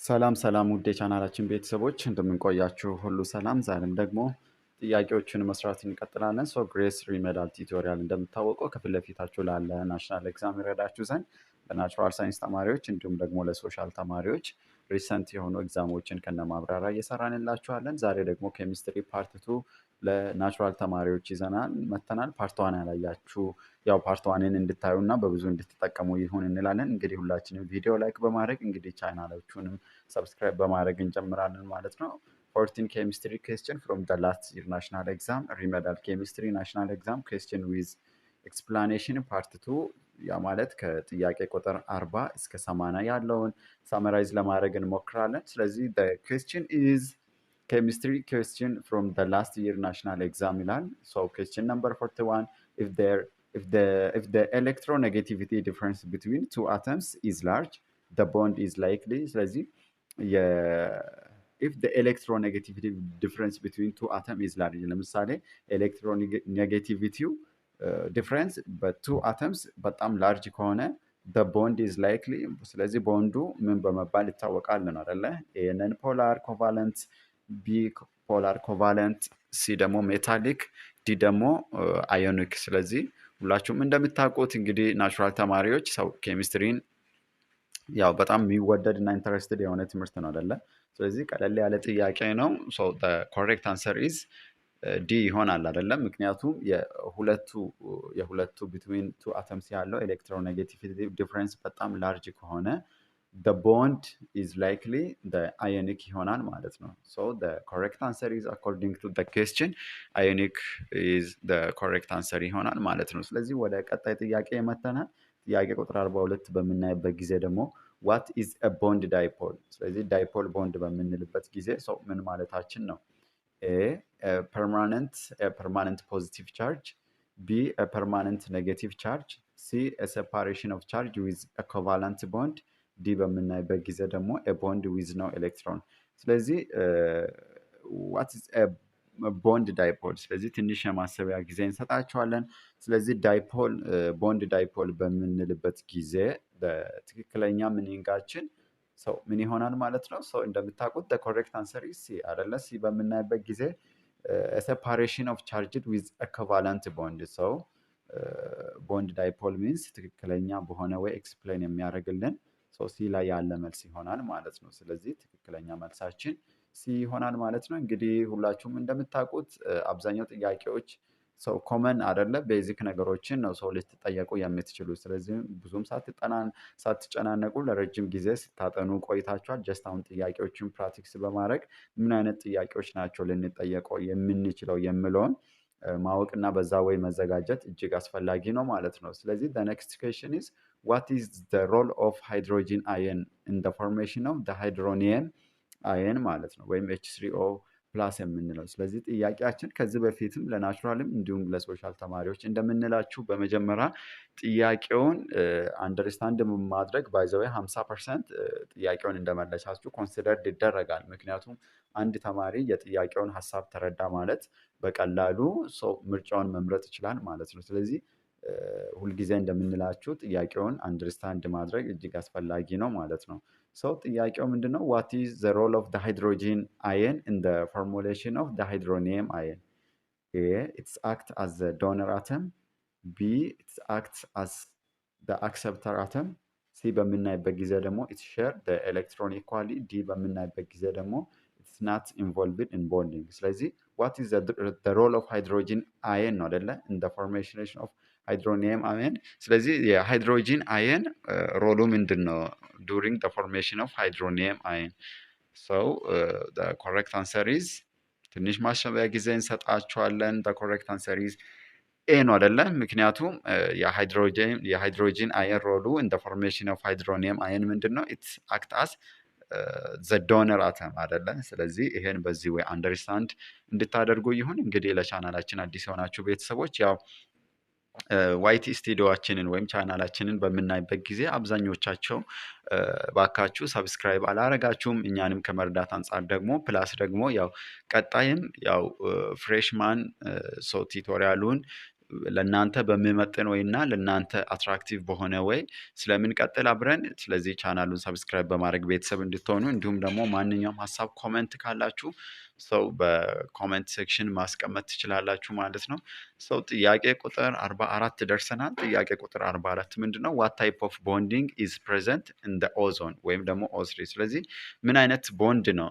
ሰላም ሰላም ውድ የቻናላችን ቤተሰቦች እንደምንቆያችሁ ሁሉ ሰላም። ዛሬም ደግሞ ጥያቄዎችን መስራት እንቀጥላለን። ግሬስ ሪሜዳል ቲዩቶሪያል እንደምታወቀው ከፊት ለፊታችሁ ላለ ናሽናል ኤግዛም ይረዳችሁ ዘንድ ለናቹራል ሳይንስ ተማሪዎች እንዲሁም ደግሞ ለሶሻል ተማሪዎች ሪሰንት የሆኑ ኤግዛሞችን ከነ ማብራሪያ እየሰራንላችኋለን። ዛሬ ደግሞ ኬሚስትሪ ፓርት ቱ ለናቹራል ተማሪዎች ይዘናል መተናል። ፓርት ዋን ያላያችሁ ያው ፓርት ዋንን እንድታዩ እና በብዙ እንድትጠቀሙ ይሁን እንላለን። እንግዲህ ሁላችንም ቪዲዮ ላይክ በማድረግ እንግዲህ ቻናሎቹንም ሰብስክራይብ በማድረግ እንጀምራለን ማለት ነው። 14 ኬሚስትሪ ኩዌስችን ፍሮም ደ ላስት ይር ናሽናል ኤግዛም ሪሜዳል ኬሚስትሪ ናሽናል ኤግዛም ኩዌስችን ዊዝ ኤክስፕላኔሽን ፓርት ቱ ያ ማለት ከጥያቄ ቁጥር 40 እስከ 80 ያለውን ሳመራይዝ ለማድረግ እንሞክራለን። ስለዚህ ኩዌስችን ኢዝ ኬሚስትሪ ኩዌስችን ፍሮም ደ ላስት ይር ናሽናል ኤግዛም ይላል። ኩዌስችን ነምበር 41 if the electronegativity difference between two atoms is large the bond is likely ስለዚህ if the electronegativity difference between two atoms is large ለምሳሌ ኤሌክትሮኔጌቲቪቲው ዲፍረንስ በቱ አተምስ በጣም ላርጅ ከሆነ the bond is likely ስለዚህ ቦንዱ ምን በመባል ይታወቃል ነው አይደለ? ኤነን ፖላር ኮቫለንት፣ ቢ ፖላር ኮቫለንት፣ ሲ ደግሞ ሜታሊክ፣ ዲ ደግሞ አዮኒክ። ስለዚህ ሁላችሁም እንደምታውቁት እንግዲህ ናቹራል ተማሪዎች ሰው ኬሚስትሪን ያው በጣም የሚወደድ እና ኢንተረስትድ የሆነ ትምህርት ነው አይደለ? ስለዚህ ቀለል ያለ ጥያቄ ነው። ኮሬክት አንሰር ኢዝ ዲ ይሆናል አይደለም? ምክንያቱም የሁለቱ ቢትዊን ቱ አተምስ ያለው ኤሌክትሮኔጌቲቪቲ ዲፍረንስ በጣም ላርጅ ከሆነ the bond is likely the ionic ይሆናል ማለት ነው። the correct answer is according to the question ionic is the correct answer ይሆናል ማለት ነው። ስለዚህ ወደ ቀጣይ ጥያቄ መተናል። ጥያቄ ቁጥር 42 በምናይበት ጊዜ ደግሞ what is a bond dipole? ስለዚህ ዳይፖል ቦንድ በምንልበት ጊዜ ምን ማለታችን ነው? a permanent positive charge, b a permanent negative charge, c a separation of charge with a covalent bond, ዲ በምናይበት ጊዜ ደግሞ a bond with no electron። ስለዚህ what is a bond dipole? ስለዚህ ትንሽ የማሰቢያ ጊዜ እንሰጣቸዋለን። ስለዚህ ዳይፖል ቦንድ ዳይፖል በምንልበት ጊዜ በትክክለኛ ሚኒንጋችን ምን ይሆናል ማለት ነው? እንደምታውቁት the correct answer is C አይደለ? ሲ በምናይበት ጊዜ a separation of charged with a covalent bond ቦንድ ዳይፖል ሚንስ ትክክለኛ በሆነ ወይ ኤክስፕሌን የሚያደርግልን ሲ ላይ ያለ መልስ ይሆናል ማለት ነው። ስለዚህ ትክክለኛ መልሳችን ሲ ይሆናል ማለት ነው። እንግዲህ ሁላችሁም እንደምታውቁት አብዛኛው ጥያቄዎች ኮመን አይደለ? ቤዚክ ነገሮችን ነው ልትጠየቁ የምትችሉ። ስለዚህ ብዙም ሳትጨናነቁ ለረጅም ጊዜ ስታጠኑ ቆይታችኋል። ጀስት አሁን ጥያቄዎችን ፕራክቲስ በማድረግ ምን አይነት ጥያቄዎች ናቸው ልንጠየቀው የምንችለው የምለውን ማወቅና በዛ ወይ መዘጋጀት እጅግ አስፈላጊ ነው ማለት ነው። ስለዚህ the next question is what is the role of hydrogen ion in the formation of the hydronium ion ማለት ነው ወይም H3O ፕላስ የምንለው። ስለዚህ ጥያቄያችን ከዚህ በፊትም ለናቹራልም እንዲሁም ለሶሻል ተማሪዎች እንደምንላችሁ በመጀመሪያ ጥያቄውን አንደርስታንድ ማድረግ ባይዘው 50% ጥያቄውን እንደመለሳችሁ ኮንሲደርድ ይደረጋል። ምክንያቱም አንድ ተማሪ የጥያቄውን ሀሳብ ተረዳ ማለት በቀላሉ ምርጫውን መምረጥ ይችላል ማለት ነው። ስለዚህ ሁልጊዜ እንደምንላችሁ ጥያቄውን አንደርስታንድ ማድረግ እጅግ አስፈላጊ ነው ማለት ነው። ጥያቄው ምንድነው? what is the role of the hydrogen ion in the formulation of the hydronium ion? A it's act as the donor atom, B it's acts as the acceptor atom, C በምናይበት ጊዜ ደግሞ it share the electron equally, D በምናይበት ጊዜ ደግሞ it's not involved in bonding። ስለዚህ what is the role of hydrogen ion ነው አይደለ? in the formation of hydronium ion። ስለዚህ የሃይድሮጂን አየን ሮሉ ምንድነው? during the formation of hydronium ion the correct answer is ትንሽ ማሰቢያ ጊዜ እንሰጣቸዋለን። the correct answer is A ነው አይደለ? ምክንያቱም የሃይድሮጂን አየን ሮሉ in the formation of hydronium ion ምንድነው? it act as the donor atom አይደለ? ስለዚህ ይሄን በዚህ ወይ አንደርስታንድ እንድታደርጉ ይሁን። እንግዲህ ለቻናላችን አዲስ የሆናችሁ ቤተሰቦች ያው ዋይቲ ስቱዲዮአችንን ወይም ቻናላችንን በምናይበት ጊዜ አብዛኞቻቸው ባካችሁ ሰብስክራይብ አላረጋችሁም። እኛንም ከመርዳት አንፃር ደግሞ ፕላስ ደግሞ ያው ቀጣይም ያው ፍሬሽማን ቲዩቶሪያሉን ለእናንተ በሚመጥን ወይና ለእናንተ አትራክቲቭ በሆነ ወይ ስለምንቀጥል አብረን። ስለዚህ ቻናሉን ሰብስክራይብ በማድረግ ቤተሰብ እንድትሆኑ እንዲሁም ደግሞ ማንኛውም ሀሳብ ኮመንት ካላችሁ ሰው በኮመንት ሴክሽን ማስቀመጥ ትችላላችሁ ማለት ነው። ሰው ጥያቄ ቁጥር 44 ደርሰናል። ጥያቄ ቁጥር 44 ምንድን ነው? ዋት ታይፕ ኦፍ ቦንዲንግ ኢዝ ፕሬዘንት ኢን ዘ ኦዞን ወይም ደግሞ ኦስሪ። ስለዚህ ምን አይነት ቦንድ ነው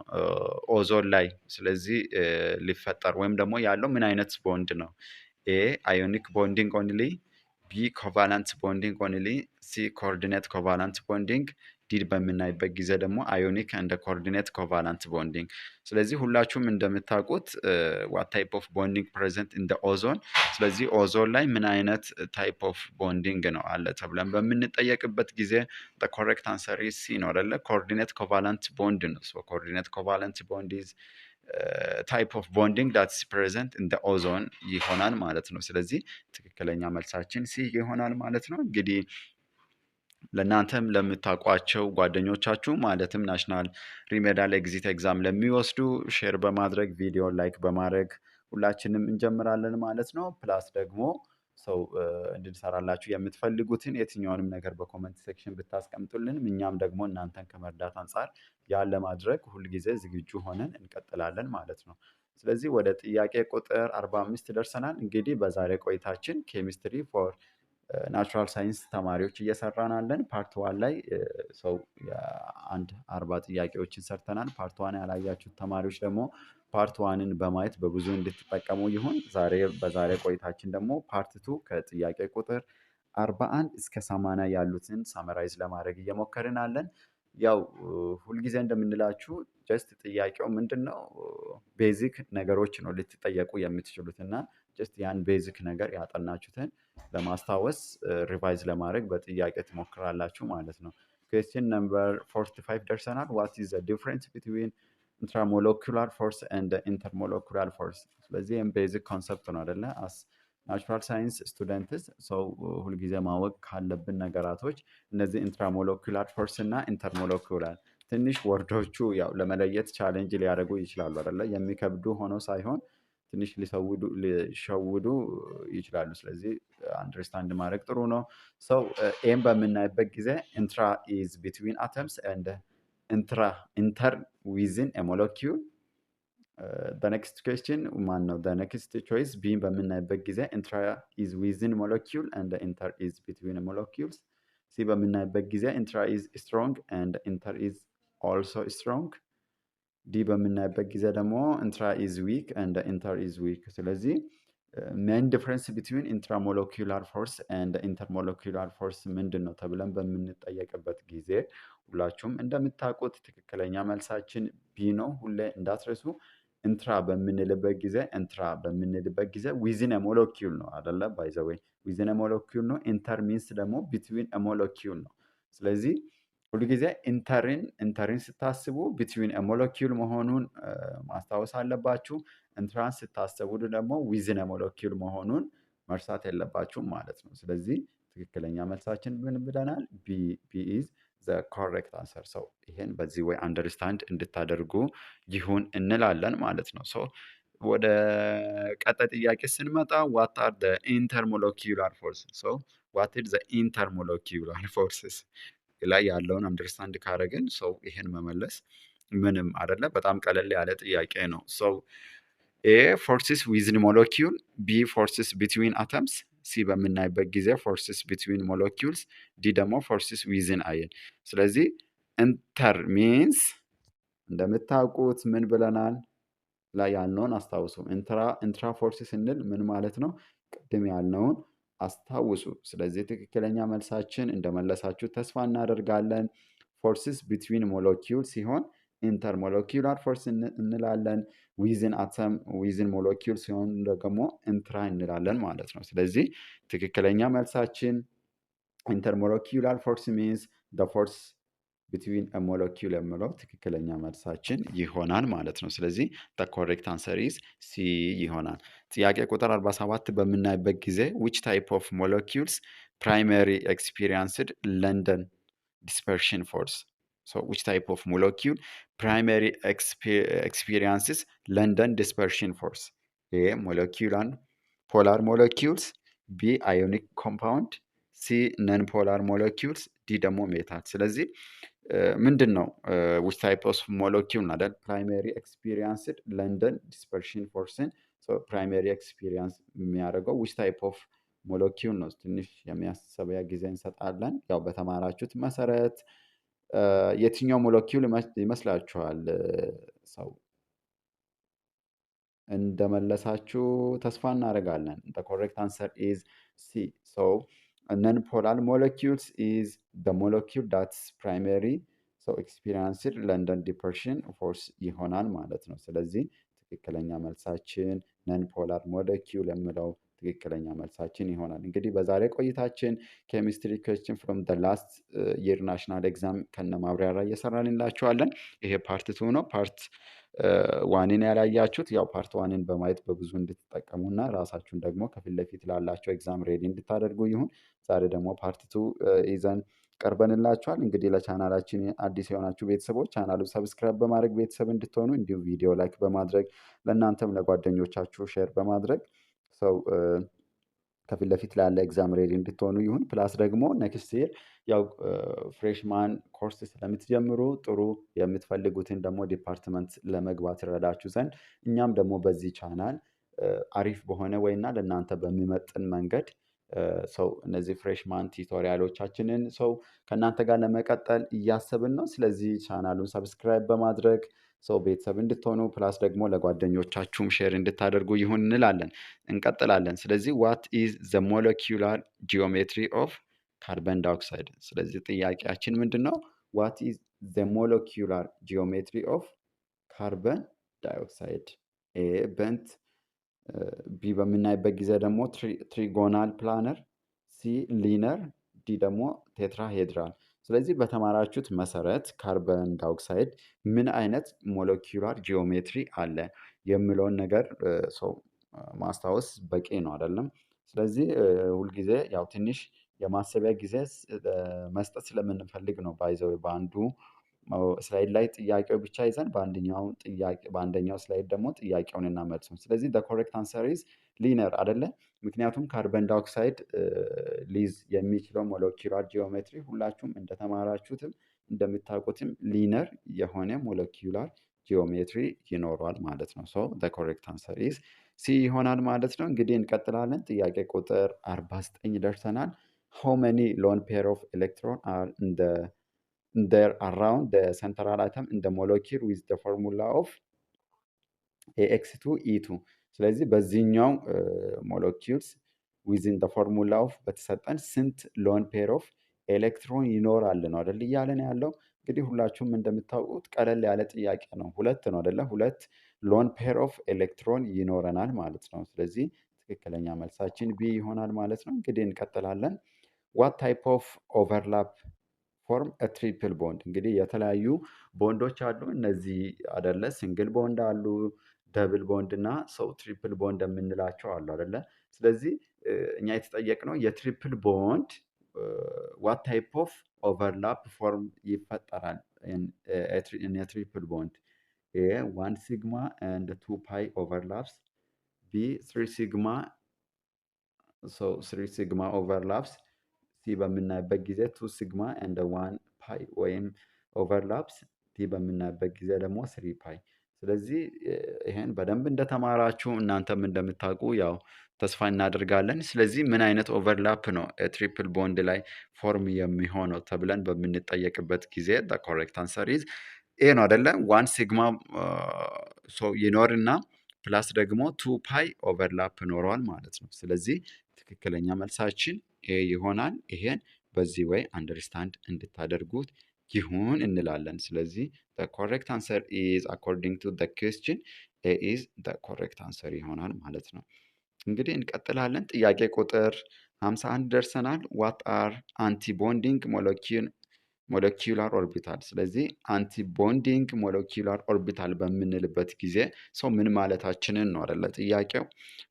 ኦዞን ላይ ስለዚህ ሊፈጠር ወይም ደግሞ ያለው ምን አይነት ቦንድ ነው? ኤ አዮኒክ ቦንዲንግ ኦንሊ፣ ቢ ኮቫላንት ቦንዲንግ ኦንሊ፣ ሲ ኮኦርዲኔት ኮቫላንት ቦንዲንግ፣ ዲ በምናይበት ጊዜ ደግሞ አዮኒክ እንደ ኮኦርዲኔት ኮቫላንት ቦንዲንግ። ስለዚህ ሁላችሁም እንደምታውቁት ዋት ታይፕ ኦፍ ቦንዲንግ ፕሬዘንት ኢን ኦዞን። ስለዚህ ኦዞን ላይ ምን አይነት ታይፕ ኦፍ ቦንዲንግ ነው አለ ተብለን በምንጠየቅበት ጊዜ ኮሬክት አንሰር ሲ ነው አይደለ? ኮኦርዲኔት ኮቫላንት ቦንድ ነው። ኮኦርዲኔት ኮቫላንት ቦንድ ኢዝ ታይፕ ኦፍ ቦንዲንግ ዳትስ ፕሬዘንት ኢን ኦዞን ይሆናል ማለት ነው። ስለዚህ ትክክለኛ መልሳችን ሲ ይሆናል ማለት ነው። እንግዲህ ለእናንተም ለምታውቋቸው ጓደኞቻችሁ ማለትም ናሽናል ሪሜዳል ኤግዚት ኤግዛም ለሚወስዱ ሼር በማድረግ ቪዲዮ ላይክ በማድረግ ሁላችንም እንጀምራለን ማለት ነው። ፕላስ ደግሞ ሰው እንድንሰራላችሁ የምትፈልጉትን የትኛውንም ነገር በኮመንት ሴክሽን ብታስቀምጡልንም እኛም ደግሞ እናንተን ከመርዳት አንጻር ያን ለማድረግ ሁልጊዜ ዝግጁ ሆነን እንቀጥላለን ማለት ነው። ስለዚህ ወደ ጥያቄ ቁጥር 45 ደርሰናል። እንግዲህ በዛሬ ቆይታችን ኬሚስትሪ ፎር ናቹራል ሳይንስ ተማሪዎች እየሰራን አለን። ፓርት ዋን ላይ ሰው የአንድ 40 ጥያቄዎችን ሰርተናል። ፓርት ዋን ያላያችሁት ተማሪዎች ደግሞ ፓርት ዋንን በማየት በብዙ እንድትጠቀሙ ይሁን። በዛሬ ቆይታችን ደግሞ ፓርት ቱ ከጥያቄ ቁጥር 41 እስከ 80 ያሉትን ሳመራይዝ ለማድረግ እየሞከርን አለን። ያው ሁልጊዜ እንደምንላችሁ ጀስት ጥያቄው ምንድን ነው? ቤዚክ ነገሮች ነው ልትጠየቁ የምትችሉት እና ጀስት ያን ቤዚክ ነገር ያጠናችሁትን ለማስታወስ ሪቫይዝ ለማድረግ በጥያቄ ትሞክራላችሁ ማለት ነው። ኩዌስችን ነምበር 45 ደርሰናል። ዋት ኢዝ ዘ ዲፍረንስ ቢትዊን ኢንትራሞለኩላር ፎርስ ኤንድ ኢንተርሞለኩላር ፎርስ። ስለዚህ ይህም ቤዚክ ኮንሰፕት ነው አይደለ? አስ ናቹራል ሳይንስ ስቱደንትስ ሰው ሁልጊዜ ማወቅ ካለብን ነገራቶች እነዚህ ኢንትራሞለኩላር ፎርስ እና ኢንተርሞለኩላር ትንሽ ወርዶቹ ያው ለመለየት ቻሌንጅ ሊያደርጉ ይችላሉ አይደለ? የሚከብዱ ሆኖ ሳይሆን ትንሽ ሊሸውዱ ይችላሉ። ስለዚህ አንደርስታንድ ማድረግ ጥሩ ነው። ሰው ኤም በምናይበት ጊዜ ኢንትራ ኢዝ ቢትዊን አተምስ ኤንድ ኢንተር ዊዝን ሞለኪውል። ኔክስት ኩዌስችን ማን ነው? ኔክስት ቾይስ ቢ በምናይበት ጊዜ ኢንትራ ኢዝ ዊዝን ሞለኪውል ኤንድ ኢንተር ኢዝ ቢትዊን ሞለኪውልስ። ሲ በምናይበት ጊዜ ኢንትራ ኢዝ ስትሮንግ ኤንድ ኢንተር ኢዝ ኦልሶ ስትሮንግ። ዲ በምናይበት ጊዜ ደግሞ ኢንትራ ኢዝ ዊክ ኤንድ ኢንተር ኢዝ ዊክ። ስለዚህ ሜን ዲፍረንስ ቢትዊን ኢንትራሞለኪላር ፎርስ ኤንድ ኢንተርሞለኪላር ፎርስ ምንድን ነው ተብለን በምንጠየቅበት ጊዜ ሁላችሁም እንደምታውቁት ትክክለኛ መልሳችን ቢ ነው። ሁሌ እንዳትረሱ። ኢንትራ በምንልበት ጊዜ ዊዝን ሞለኪውል ነው አደለ? ባይ ዘ ወይ ዊዝን ሞለኪውል ነው። ኢንተር ሚንስ ደግሞ ቢትዊን ሞለኪውል ነው። ስለዚህ ሁልጊዜ ኢንተርን ስታስቡ ቢትዊን ሞለኪውል መሆኑን ማስታወስ አለባችሁ። ኢንትራንስ ስታስቡ ደግሞ ዊዝን ሞለኪውል መሆኑን መርሳት የለባችሁም ማለት ነው። ስለዚህ ትክክለኛ መልሳችን ምን ብለናል? ቢ ኢዝ ዘ ኮሬክት አንሰር። ሰው ይሄን በዚህ ወይ አንደርስታንድ እንድታደርጉ ይሁን እንላለን ማለት ነው። ሶ ወደ ቀጣይ ጥያቄ ስንመጣ ዋት አር ዘ ኢንተርሞለኪውላር ፎርስ። ሶ ዋት ኢዝ ዘ ኢንተርሞለኪውላር ፎርስስ ላይ ያለውን አንደርስታንድ ካረግን ሰው ይሄን መመለስ ምንም አይደለ፣ በጣም ቀለል ያለ ጥያቄ ነው። ሰው ኤ ፎርስስ ዊዝን ሞለኪውል፣ ቢ ፎርስስ ቢትዊን አተምስ፣ ሲ በምናይበት ጊዜ ፎርስስ ቢትዊን ሞለኪውልስ፣ ዲ ደግሞ ፎርስስ ዊዝን አየን። ስለዚህ ኢንተር ሚንስ እንደምታውቁት ምን ብለናል? ላይ ያልነውን አስታውሱ። ኢንትራ ፎርስ ስንል ምን ማለት ነው? ቅድም ያልነውን አስታውሱ። ስለዚህ ትክክለኛ መልሳችን እንደመለሳችሁ ተስፋ እናደርጋለን። ፎርስስ ቢትዊን ሞለኪውል ሲሆን ኢንተርሞለኪውላር ፎርስ እንላለን። ዊዝን አተም ዊዝን ሞለኪውል ሲሆን ደግሞ ኢንትራ እንላለን ማለት ነው። ስለዚህ ትክክለኛ መልሳችን ኢንተርሞለኪውላር ፎርስ ሚንስ ዘ ፎርስ ቢትዊን ሞለኪውል የምለው ትክክለኛ መልሳችን ይሆናል ማለት ነው። ስለዚህ ኮሬክት አንሰር ኢዝ ሲ ይሆናል። ጥያቄ ቁጥር 47 በምናይበት ጊዜ ዊች ታይፕ ኦፍ ሞለኪውልስ ፕራይመሪ ኤክስፒሪየንስድ ለንደን ዲስፐርሽን ፎርስ። ዊች ታይፕ ኦፍ ሞለኪውል ፕራይመሪ ኤክስፒሪየንስስ ለንደን ዲስፐርሽን ፎርስ። ይሄ ሞለኪውላን ፖላር ሞለኪውልስ፣ ቢ አዮኒክ ኮምፓውንድ፣ ሲ ነን ፖላር ሞለኪውልስ፣ ዲ ደግሞ ሜታል። ስለዚህ ምንድን ነው ዊች ታይፕ ኦፍ ሞለኪውል ነው አይደል? ፕራይሜሪ ኤክስፒሪየንስድ ለንደን ዲስፐርሽን ፎርስን ፕራይሜሪ ኤክስፒሪየንስ የሚያደርገው ዊች ታይፕ ኦፍ ሞለኪውል ነው። ትንሽ የሚያሰቢያ ጊዜ እንሰጣለን። ያው በተማራችሁት መሰረት የትኛው ሞለኪውል ይመስላችኋል? ሰው እንደመለሳችሁ ተስፋ እናደርጋለን። the correct answer is C. so non-polar molecules is the molecule that's primary so experienced London depression force ይሆናል ማለት ነው። ስለዚህ ትክክለኛ መልሳችን ነን ፖላር ሞለኪውል የምለው ትክክለኛ መልሳችን ይሆናል። እንግዲህ በዛሬ ቆይታችን ኬሚስትሪ ኩዌስችን ፍሮም ደ ላስት የር ናሽናል ኤግዛም ከነ ማብራሪያ እየሰራንላችኋለን። ይሄ ፓርት ቱ ነው። ፓርት ዋንን ያላያችሁት ያው ፓርት ዋንን በማየት በብዙ እንድትጠቀሙና ራሳችሁን ደግሞ ከፊት ለፊት ላላቸው ኤግዛም ሬዲ እንድታደርጉ ይሁን። ዛሬ ደግሞ ፓርት ቱ ይዘን ቀርበንላችኋል። እንግዲህ ለቻናላችን አዲስ የሆናችሁ ቤተሰቦች ቻናሉ ሰብስክራይብ በማድረግ ቤተሰብ እንድትሆኑ እንዲሁም ቪዲዮ ላይክ በማድረግ ለእናንተም ለጓደኞቻችሁ ሼር በማድረግ ሰው ከፊት ለፊት ላለ ኤግዛም ሬዲ እንድትሆኑ ይሁን። ፕላስ ደግሞ ኔክስት ይር ያው ፍሬሽማን ኮርስ ስለምትጀምሩ ጥሩ የምትፈልጉትን ደግሞ ዲፓርትመንት ለመግባት ይረዳችሁ ዘንድ እኛም ደግሞ በዚህ ቻናል አሪፍ በሆነ ወይና ለእናንተ በሚመጥን መንገድ ሰው እነዚህ ፍሬሽማን ቲቶሪያሎቻችንን ሰው ከእናንተ ጋር ለመቀጠል እያሰብን ነው። ስለዚህ ቻናሉን ሰብስክራይብ በማድረግ ሰው ቤተሰብ እንድትሆኑ ፕላስ ደግሞ ለጓደኞቻችሁም ሼር እንድታደርጉ ይሁን እንላለን። እንቀጥላለን። ስለዚህ ዋት ኢዝ ዘ ሞለኪውላር ጂኦሜትሪ ኦፍ ካርበን ዳይኦክሳይድ። ስለዚህ ጥያቄያችን ምንድን ነው? ዋት ኢዝ ዘ ሞለኪውላር ጂኦሜትሪ ኦፍ ካርበን ዳይኦክሳይድ። ኤ በንት፣ ቢ በምናይበት ጊዜ ደግሞ ትሪጎናል ፕላነር፣ ሲ ሊነር፣ ዲ ደግሞ ቴትራሄድራል። ስለዚህ በተማራችሁት መሰረት ካርበን ዳይኦክሳይድ ምን አይነት ሞለኪውላር ጂኦሜትሪ አለ የሚለውን ነገር ሰው ማስታወስ በቂ ነው አይደለም? ስለዚህ ሁልጊዜ ያው ትንሽ የማሰቢያ ጊዜ መስጠት ስለምንፈልግ ነው። ባይዘው በአንዱ ስላይድ ላይ ጥያቄው ብቻ ይዘን በአንደኛው ስላይድ ደግሞ ጥያቄውንና መልሱን። ስለዚህ the correct answer is linear አይደለ? ምክንያቱም ካርበን ዳይኦክሳይድ ሊይዝ የሚችለው ሞለኪውላር ጂኦሜትሪ ሁላችሁም እንደተማራችሁትም እንደምታውቁትም ሊነር የሆነ ሞለኪውላር ጂኦሜትሪ ይኖረዋል ማለት ነው። ሶ the correct answer is ሲ ይሆናል ማለት ነው። እንግዲህ እንቀጥላለን። ጥያቄ ቁጥር 49 ደርሰናል። how many lone pair of electron are in there around the central atom in the molecule with the formula of AX2E2። ስለዚህ በዚህኛው ሞለኪውልስ ዊዝን ደ ፎርሙላ ኦፍ በተሰጠን ስንት ሎን ፔር ኦፍ ኤሌክትሮን ይኖራል ነው አይደል እያለን ያለው። እንግዲህ ሁላችሁም እንደምታውቁት ቀለል ያለ ጥያቄ ነው። ሁለት ነው አይደለ? ሁለት ሎን ፔር ኦፍ ኤሌክትሮን ይኖረናል ማለት ነው። ስለዚህ ትክክለኛ መልሳችን ቢ ይሆናል ማለት ነው። እንግዲህ እንቀጥላለን። ዋት ታይፕ ኦፍ ኦቨርላፕ ፎርም ትሪፕል ቦንድ። እንግዲህ የተለያዩ ቦንዶች አሉ። እነዚህ አደለ ሲንግል ቦንድ አሉ፣ ደብል ቦንድ እና ሰው ትሪፕል ቦንድ የምንላቸው አሉ አደለ። ስለዚህ እኛ የተጠየቅነው የትሪፕል ቦንድ ዋት ታይፕ ኦፍ ኦቨርላፕ ፎርም ይፈጠራል የትሪፕል ቦንድ። ኤ 1 ሲግማ and 2 pi overlaps፣ ቢ 3 ሲግማ so 3 ሲግማ overlaps፣ ሲ በምናይበት ጊዜ 2 ሲግማ and 1 ፓይ ወይም ኦቨርላፕስ፣ ዲ በምናይበት ጊዜ ደግሞ 3 ፓይ። ስለዚህ ይሄን በደንብ እንደተማራችሁ እናንተም እንደምታውቁ ያው ተስፋ እናደርጋለን። ስለዚህ ምን አይነት ኦቨርላፕ ነው ትሪፕል ቦንድ ላይ ፎርም የሚሆነው ተብለን በምንጠየቅበት ጊዜ the correct answer is ኤ ነው አይደለ? 1 ሲግማ ይኖርና ፕላስ ደግሞ 2 ፓይ ኦቨርላፕ ኖረዋል ማለት ነው። ስለዚህ ትክክለኛ መልሳችን ኤ ይሆናል። ይሄን በዚህ ወይ አንደርስታንድ እንድታደርጉት ይሁን እንላለን። ስለዚህ the correct answer is according to the question A is the correct answer ይሆናል ማለት ነው። እንግዲህ እንቀጥላለን። ጥያቄ ቁጥር 51 ደርሰናል። what are anti-bonding ሞለኪውላር ኦርቢታል። ስለዚህ አንቲቦንዲንግ ሞለኪውላር ኦርቢታል በምንልበት ጊዜ ሰው ምን ማለታችንን ነው አይደለ ጥያቄው፣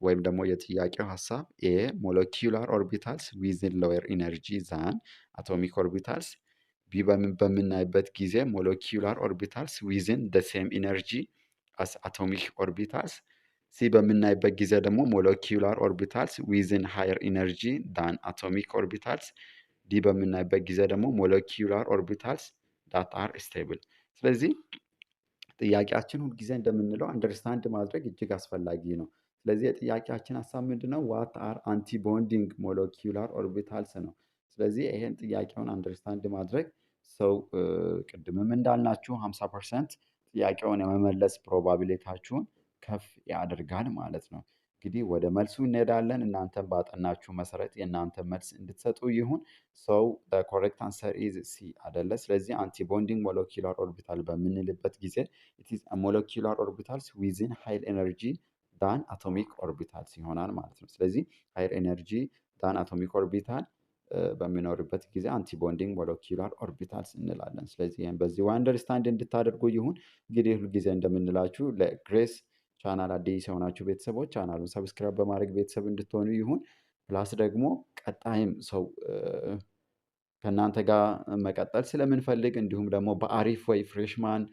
ወይም ደግሞ የጥያቄው ሀሳብ። ኤ ሞለኪውላር ኦርቢታልስ ዊዝን ሎወር ኢነርጂ ዛን አቶሚክ ኦርቢታልስ፣ ቢ በምናይበት ጊዜ ሞለኪውላር ኦርቢታልስ ዊዝን ደ ሴም ኢነርጂ አስ አቶሚክ ኦርቢታልስ፣ ሲ በምናይበት ጊዜ ደግሞ ሞለኪውላር ኦርቢታልስ ዊዝን ሃየር ኢነርጂ ዳን አቶሚክ ኦርቢታልስ። ዲ በምናይበት ጊዜ ደግሞ ሞለኪውላር ኦርቢታልስ ዳት አር ስቴብል። ስለዚህ ጥያቄያችን ሁልጊዜ እንደምንለው አንደርስታንድ ማድረግ እጅግ አስፈላጊ ነው። ስለዚህ የጥያቄያችን ሀሳብ ምንድነው? ዋት አር አንቲ ቦንዲንግ ሞለኪውላር ኦርቢታልስ ነው። ስለዚህ ይሄን ጥያቄውን አንደርስታንድ ማድረግ ሰው ቅድምም እንዳልናችሁ 50% ጥያቄውን የመመለስ ፕሮባቢሊታችሁን ከፍ ያደርጋል ማለት ነው። እንግዲህ ወደ መልሱ እንሄዳለን። እናንተም ባጠናችሁ መሰረት የእናንተ መልስ እንድትሰጡ ይሁን። ሰው ኮሬክት አንሰር ኢዝ ሲ አደለ። ስለዚህ አንቲቦንዲንግ ሞለኪላር ኦርቢታል በምንልበት ጊዜ ኢት ኢዝ ሞለኪላር ኦርቢታልስ ዊዝን ሃይር ኤነርጂ ዳን አቶሚክ ኦርቢታልስ ይሆናል ማለት ነው። ስለዚህ ሃይር ኤነርጂ ዳን አቶሚክ ኦርቢታል በሚኖርበት ጊዜ አንቲቦንዲንግ ሞለኪላር ኦርቢታልስ እንላለን። ስለዚህ ይህም በዚህ አንደርስታንድ እንድታደርጉ ይሁን። እንግዲህ ሁልጊዜ እንደምንላችሁ ለግሬስ ቻናል አዲስ የሆናችሁ ቤተሰቦች ቻናሉን ሰብስክራይብ በማድረግ ቤተሰብ እንድትሆኑ ይሁን። ፕላስ ደግሞ ቀጣይም ሰው ከእናንተ ጋር መቀጠል ስለምንፈልግ እንዲሁም ደግሞ በአሪፍ ወይ ፍሬሽማን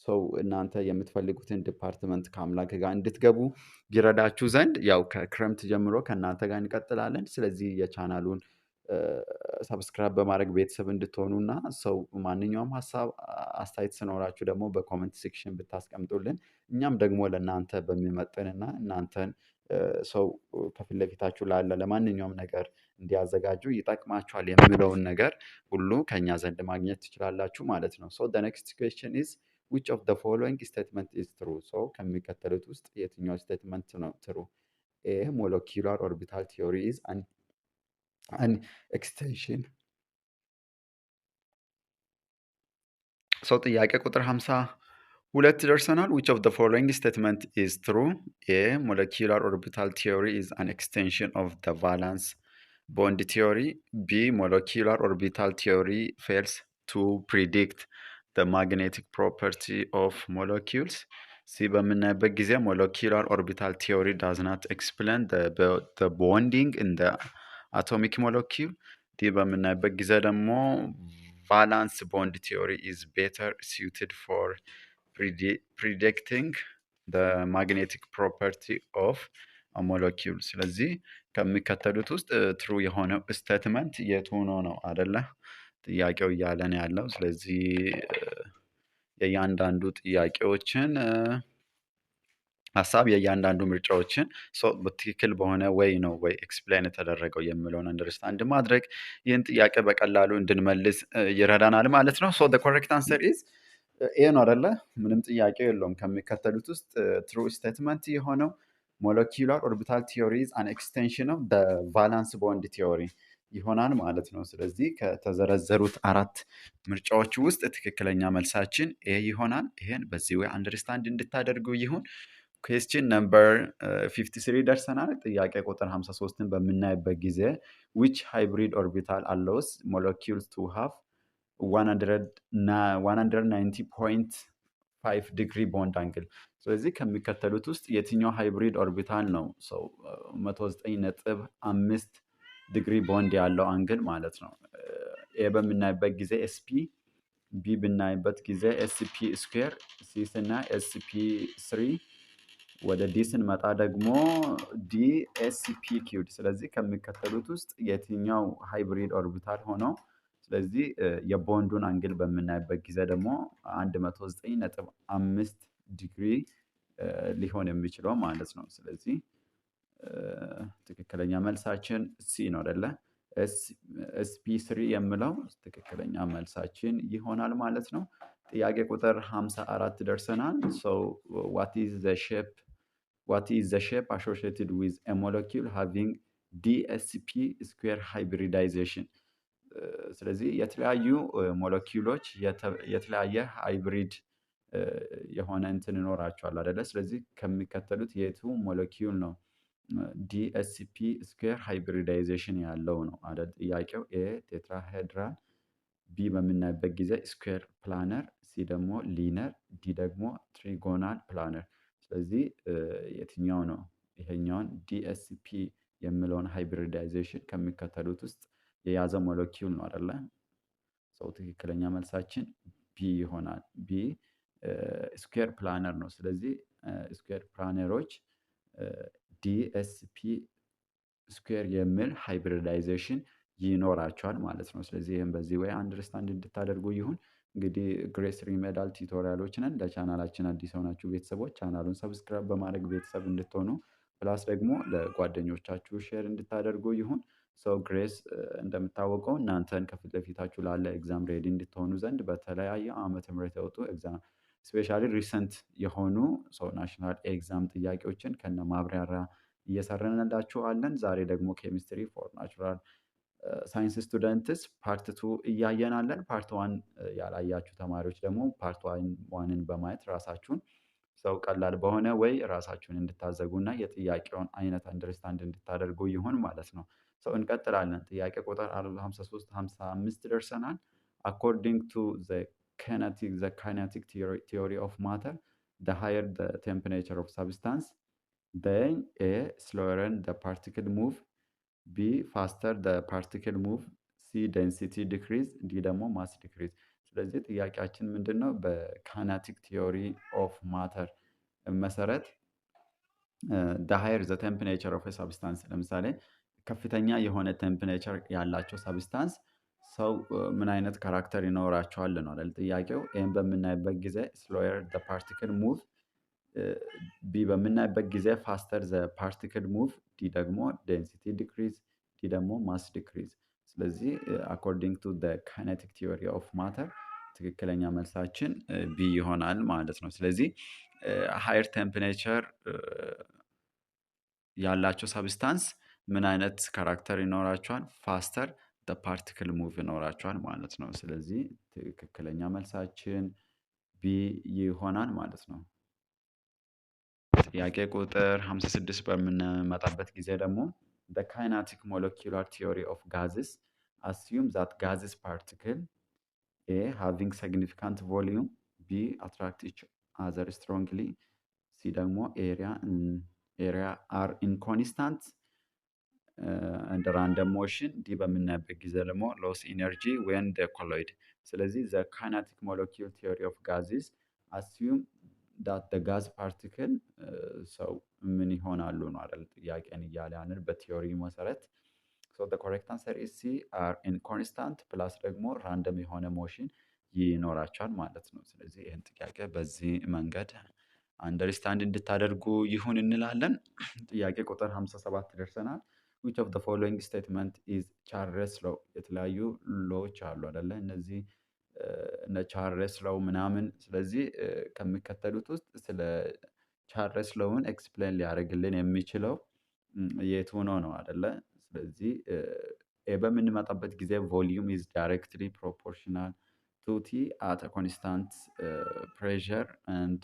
ሰው እናንተ የምትፈልጉትን ዲፓርትመንት ከአምላክ ጋር እንድትገቡ ይረዳችሁ ዘንድ ያው ከክረምት ጀምሮ ከእናንተ ጋር እንቀጥላለን። ስለዚህ የቻናሉን ሰብስክራይብ በማድረግ ቤተሰብ እንድትሆኑና ሰው ማንኛውም ሀሳብ አስተያየት ሲኖራችሁ ደግሞ በኮመንት ሴክሽን ብታስቀምጡልን እኛም ደግሞ ለእናንተ በሚመጥንና እናንተን ሰው ከፊት ለፊታችሁ ላለ ለማንኛውም ነገር እንዲያዘጋጁ ይጠቅማችኋል የሚለውን ነገር ሁሉ ከኛ ዘንድ ማግኘት ትችላላችሁ ማለት ነው። ሶ the next question is which of the following statement is true? ሶ ከሚከተሉት ውስጥ የትኛው ስቴትመንት ነው ትሩ? ኤ molecular orbital theory is an extension። ሰው ጥያቄ ቁጥር 52 ደርሰናል። which of the following statement is true? A molecular orbital theory is an extension of the valence bond theory. B molecular orbital theory fails to predict the magnetic property of molecules. C በምናይበት ጊዜ molecular orbital theory does not explain the bonding in the atomic molecule. ዲ በምናይበት ጊዜ ደግሞ valence bond theory is better suited for predicting the magnetic property of a molecule። ስለዚህ ከሚከተሉት ውስጥ ትሩ የሆነው ስቴትመንት የቱ ነው አደለ ጥያቄው እያለን ያለው። ስለዚህ የእያንዳንዱ ጥያቄዎችን ሀሳብ የእያንዳንዱ ምርጫዎችን በትክክል በሆነ ወይ ነው ወይ ኤክስፕሌን የተደረገው የሚለውን አንደርስታንድ ማድረግ ይህን ጥያቄ በቀላሉ እንድንመልስ ይረዳናል ማለት ነው። ሶ the correct answer is ኤ ነው አደለ? ምንም ጥያቄ የለውም። ከሚከተሉት ውስጥ ትሩ ስቴትመንት የሆነው ሞለኪላር ኦርቢታል ቲዮሪ ኢዝ አን ኤክስቴንሽን ኦፍ the ቫላንስ ቦንድ ቲዮሪ ይሆናል ማለት ነው። ስለዚህ ከተዘረዘሩት አራት ምርጫዎች ውስጥ ትክክለኛ መልሳችን ኤ ይሆናል። ይሄን በዚህ ወይ አንደርስታንድ እንድታደርጉ ይሁን። ኩዌስችን ነምበር 53 ደርሰናል። ጥያቄ ቁጥር 53ን በምናይበት ጊዜ which hybrid orbital allows molecules to have 190.5 ዲግሪ ቦንድ አንግል። ስለዚህ ከሚከተሉት ውስጥ የትኛው ሃይብሪድ ኦርቢታል ነው ሰው 109.5 ዲግሪ ቦንድ ያለው አንግል ማለት ነው? ኤ በምናይበት ጊዜ ኤስፒ፣ ቢ ብናይበት ጊዜ ኤስፒ ስኩዌር፣ ሲ ስና ኤስፒ 3፣ ወደ ዲ ስንመጣ ደግሞ ዲ ኤስፒ ኪውድ። ስለዚህ ከሚከተሉት ውስጥ የትኛው ሃይብሪድ ኦርቢታል ሆነው ስለዚህ የቦንዱን አንግል በምናይበት ጊዜ ደግሞ 109.5 ዲግሪ ሊሆን የሚችለው ማለት ነው። ስለዚህ ትክክለኛ መልሳችን ሲ ነው አይደለ? ኤስፒ 3 የምለው ትክክለኛ መልሳችን ይሆናል ማለት ነው። ጥያቄ ቁጥር 54 ደርሰናል። ሶ what is the shape associated with a molecule having dsp square hybridization? ስለዚህ የተለያዩ ሞለኪውሎች የተለያየ ሃይብሪድ የሆነ እንትን ይኖራቸዋል አይደለ? ስለዚህ ከሚከተሉት የቱ ሞለኪውል ነው ዲኤስፒ ስኩዌር ሃይብሪዳይዜሽን ያለው ነው አይደል ጥያቄው? ኤ ቴትራሄድራል፣ ቢ በምናይበት ጊዜ ስኩዌር ፕላነር፣ ሲ ደግሞ ሊነር፣ ዲ ደግሞ ትሪጎናል ፕላነር። ስለዚህ የትኛው ነው ይሄኛውን ዲኤስፒ የሚለውን ሃይብሪዳይዜሽን ከሚከተሉት ውስጥ የያዘ ሞለኪውል ነው አይደለ? ሰው ትክክለኛ መልሳችን ቢ ይሆናል። ቢ ስኩዌር ፕላነር ነው። ስለዚህ ስኩዌር ፕላነሮች ዲኤስፒ ስኩዌር የሚል ሃይብሪዳይዜሽን ይኖራቸዋል ማለት ነው። ስለዚህ ይህም በዚህ ወይ አንደርስታንድ እንድታደርጉ ይሁን። እንግዲህ ግሬስ ሪሜዳል ቲቶሪያሎች ነን። ለቻናላችን አዲስ የሆናችሁ ቤተሰቦች ቻናሉን ሰብስክራይብ በማድረግ ቤተሰብ እንድትሆኑ ፕላስ ደግሞ ለጓደኞቻችሁ ሼር እንድታደርጉ ይሁን። ሰው ግሬስ እንደምታወቀው እናንተን ከፊት ለፊታችሁ ላለ ኤግዛም ሬዲ እንድትሆኑ ዘንድ በተለያየ ዓመተ ምህረት የወጡ ኤግዛም ስፔሻሊ ሪሰንት የሆኑ ሰው ናሽናል ኤግዛም ጥያቄዎችን ከነ ማብራሪያ እየሰራንላችኋለን። ዛሬ ደግሞ ኬሚስትሪ ፎር ናቹራል ሳይንስ ስቱደንትስ ፓርት ቱ እያየናለን። ፓርት ዋን ያላያችሁ ተማሪዎች ደግሞ ፓርት ዋንን በማየት ራሳችሁን ሰው ቀላል በሆነ ወይ ራሳችሁን እንድታዘጉና የጥያቄውን አይነት አንደርስታንድ እንድታደርጉ ይሆን ማለት ነው። ሰው እንቀጥላለን። ጥያቄ ቁጥር 53 55 ደርሰናል። አኮርዲንግ ቱ ካይነቲክ ቲዮሪ ኦፍ ማተር the higher the temperature of substance then A slower the particle move B faster the particle move C density decrease D ደግሞ mass decrease። ስለዚህ ጥያቄያችን ምንድነው? በካይነቲክ ቲዮሪ ኦፍ ማተር መሰረት the higher the temperature of a substance ለምሳሌ ከፍተኛ የሆነ ቴምፕሬቸር ያላቸው ሰብስታንስ ሰው ምን አይነት ካራክተር ይኖራቸዋል ነው አይደል ጥያቄው። ይህን በምናይበት ጊዜ slower the particle move ቢ በምናይበት ጊዜ ፋስተር ዘ ፓርቲክል ሙቭ ዲ ደግሞ ዴንሲቲ ዲክሪዝ ዲ ደግሞ ማስ ዲክሪዝ። ስለዚህ አኮርዲንግ ቱ ካይነቲክ ቲዮሪ ኦፍ ማተር ትክክለኛ መልሳችን ቢ ይሆናል ማለት ነው። ስለዚህ ሃየር ቴምፕሬቸር ያላቸው ሰብስታንስ ምን አይነት ካራክተር ይኖራቸዋል? ፋስተር ፓርቲክል ሙቭ ይኖራቸዋል ማለት ነው። ስለዚህ ትክክለኛ መልሳችን ቢ ይሆናል ማለት ነው። ጥያቄ ቁጥር 56 በምንመጣበት ጊዜ ደግሞ the kinetic molecular theory of gases assume that gases particle A having significant volume B attract each other strongly C ደግሞ area are in constant and random motion D በምናይበት ጊዜ ደግሞ loss energy when they collide። ስለዚህ the kinetic molecular theory of gases assume that the gas particle ሰው ምን ይሆናሉ ነው አይደል ጥያቄን እያለ ያንን በቲዮሪ መሰረት so the correct answer is C are in constant plus ደግሞ ራንደም የሆነ ሞሽን ይኖራቸዋል ማለት ነው። ስለዚህ ይህን ጥያቄ በዚህ መንገድ አንደርስታንድ እንድታደርጉ ይሁን እንላለን። ጥያቄ ቁጥር 57 ደርሰናል። which of the following statement is ቻርልስ ሎው? የተለያዩ ሎዎች አሉ አይደለ እነዚህ እነ ቻርልስ ሎው ምናምን። ስለዚህ ከሚከተሉት ውስጥ ስለ ቻርልስ ሎውን ኤክስፕሌን ሊያደርግልን የሚችለው የቱ ነው አይደለ? ስለዚህ በምንመጣበት ጊዜ ቮሊዩም ኢዝ ዳይሬክትሊ ፕሮፖርሽናል ቱ ቲ አት ኮንስታንት ፕሬሸር ኤንድ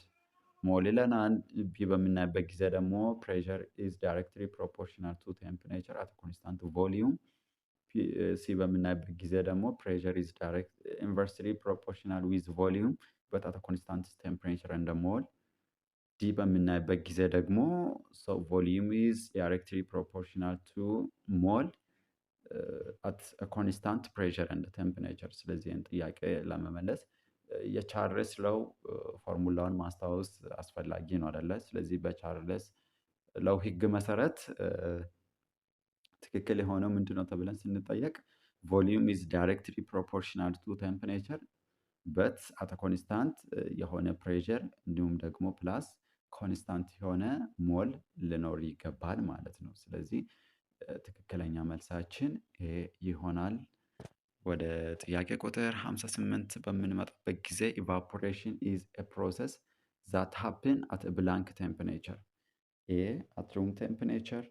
ሞል ይለናል። ቢ በምናይበት ጊዜ ደግሞ ፕሬሸር ኢዝ ዳይሬክትሊ ፕሮፖርሽናል ቱ ቴምፕሬቸር አት ኮንስታንት ቮሊዩም። ሲ በምናይበት ጊዜ ደግሞ ፕሬሸር ኢዝ ዳይሬክት ኢንቨርስሊ ፕሮፖርሽናል ዊዝ ቮሊዩም በት አት ኮንስታንት ቴምፕሬቸር ኤንድ ሞል። ዲ በምናይበት ጊዜ ደግሞ ቮሊዩም ኢዝ ዳይሬክትሊ ፕሮፖርሽናል ቱ ሞል አት ኮንስታንት ፕሬሸር ኤንድ ቴምፕሬቸር። ስለዚህ ይህን ጥያቄ ለመመለስ የቻርልስ ሎው ፎርሙላውን ማስታወስ አስፈላጊ ነው አይደለ? ስለዚህ በቻርልስ ሎው ህግ መሰረት ትክክል የሆነው ምንድነው ተብለን ስንጠየቅ ቮሊዩም ኢዝ ዳይሬክትሊ ፕሮፖርሽናል ቱ ቴምፕሬቸር በት አት ኮንስታንት የሆነ ፕሬሸር እንዲሁም ደግሞ ፕላስ ኮንስታንት የሆነ ሞል ሊኖር ይገባል ማለት ነው። ስለዚህ ትክክለኛ መልሳችን ይሄ ይሆናል። ወደ ጥያቄ ቁጥር 58 በምንመጣበት ጊዜ ኢቫፖሬሽን ኢዝ ኤ ፕሮሰስ ዛት ሃፕን አት ብላንክ ቴምፕሬቸር ኤ አት ሩም ቴምፕሬቸር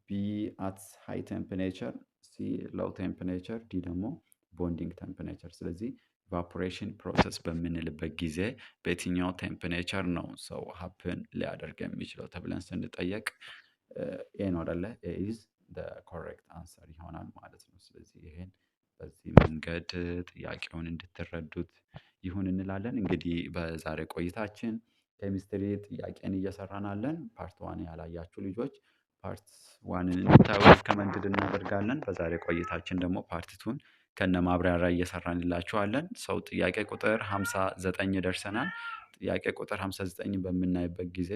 ቢ አት ሃይ ቴምፕሬቸር ሲ ሎው ቴምፕሬቸር ዲ ደግሞ ቦንዲንግ ቴምፕሬቸር። ስለዚህ ኢቫፖሬሽን ፕሮሰስ በምንልበት ጊዜ በየትኛው ቴምፕሬቸር ነው ሰው ሃፕን ሊያደርግ የሚችለው ተብለን ስንጠየቅ ኤ ነው አይደለ? ኤ ኢዝ ዘ ኮሬክት አንሰር ይሆናል ማለት ነው። ስለዚህ ይሄን በዚህ መንገድ ጥያቄውን እንድትረዱት ይሁን እንላለን። እንግዲህ በዛሬ ቆይታችን ኬሚስትሪ ጥያቄን እየሰራን አለን። ፓርት ዋን ያላያችሁ ልጆች ፓርት ዋንን እንድታዩ ሪከመንድድ እናደርጋለን። በዛሬ ቆይታችን ደግሞ ፓርት ቱን ከነ ማብራሪያ እየሰራንላችኋለን። ሰው ጥያቄ ቁጥር 59 ደርሰናል። ጥያቄ ቁጥር 59 በምናይበት ጊዜ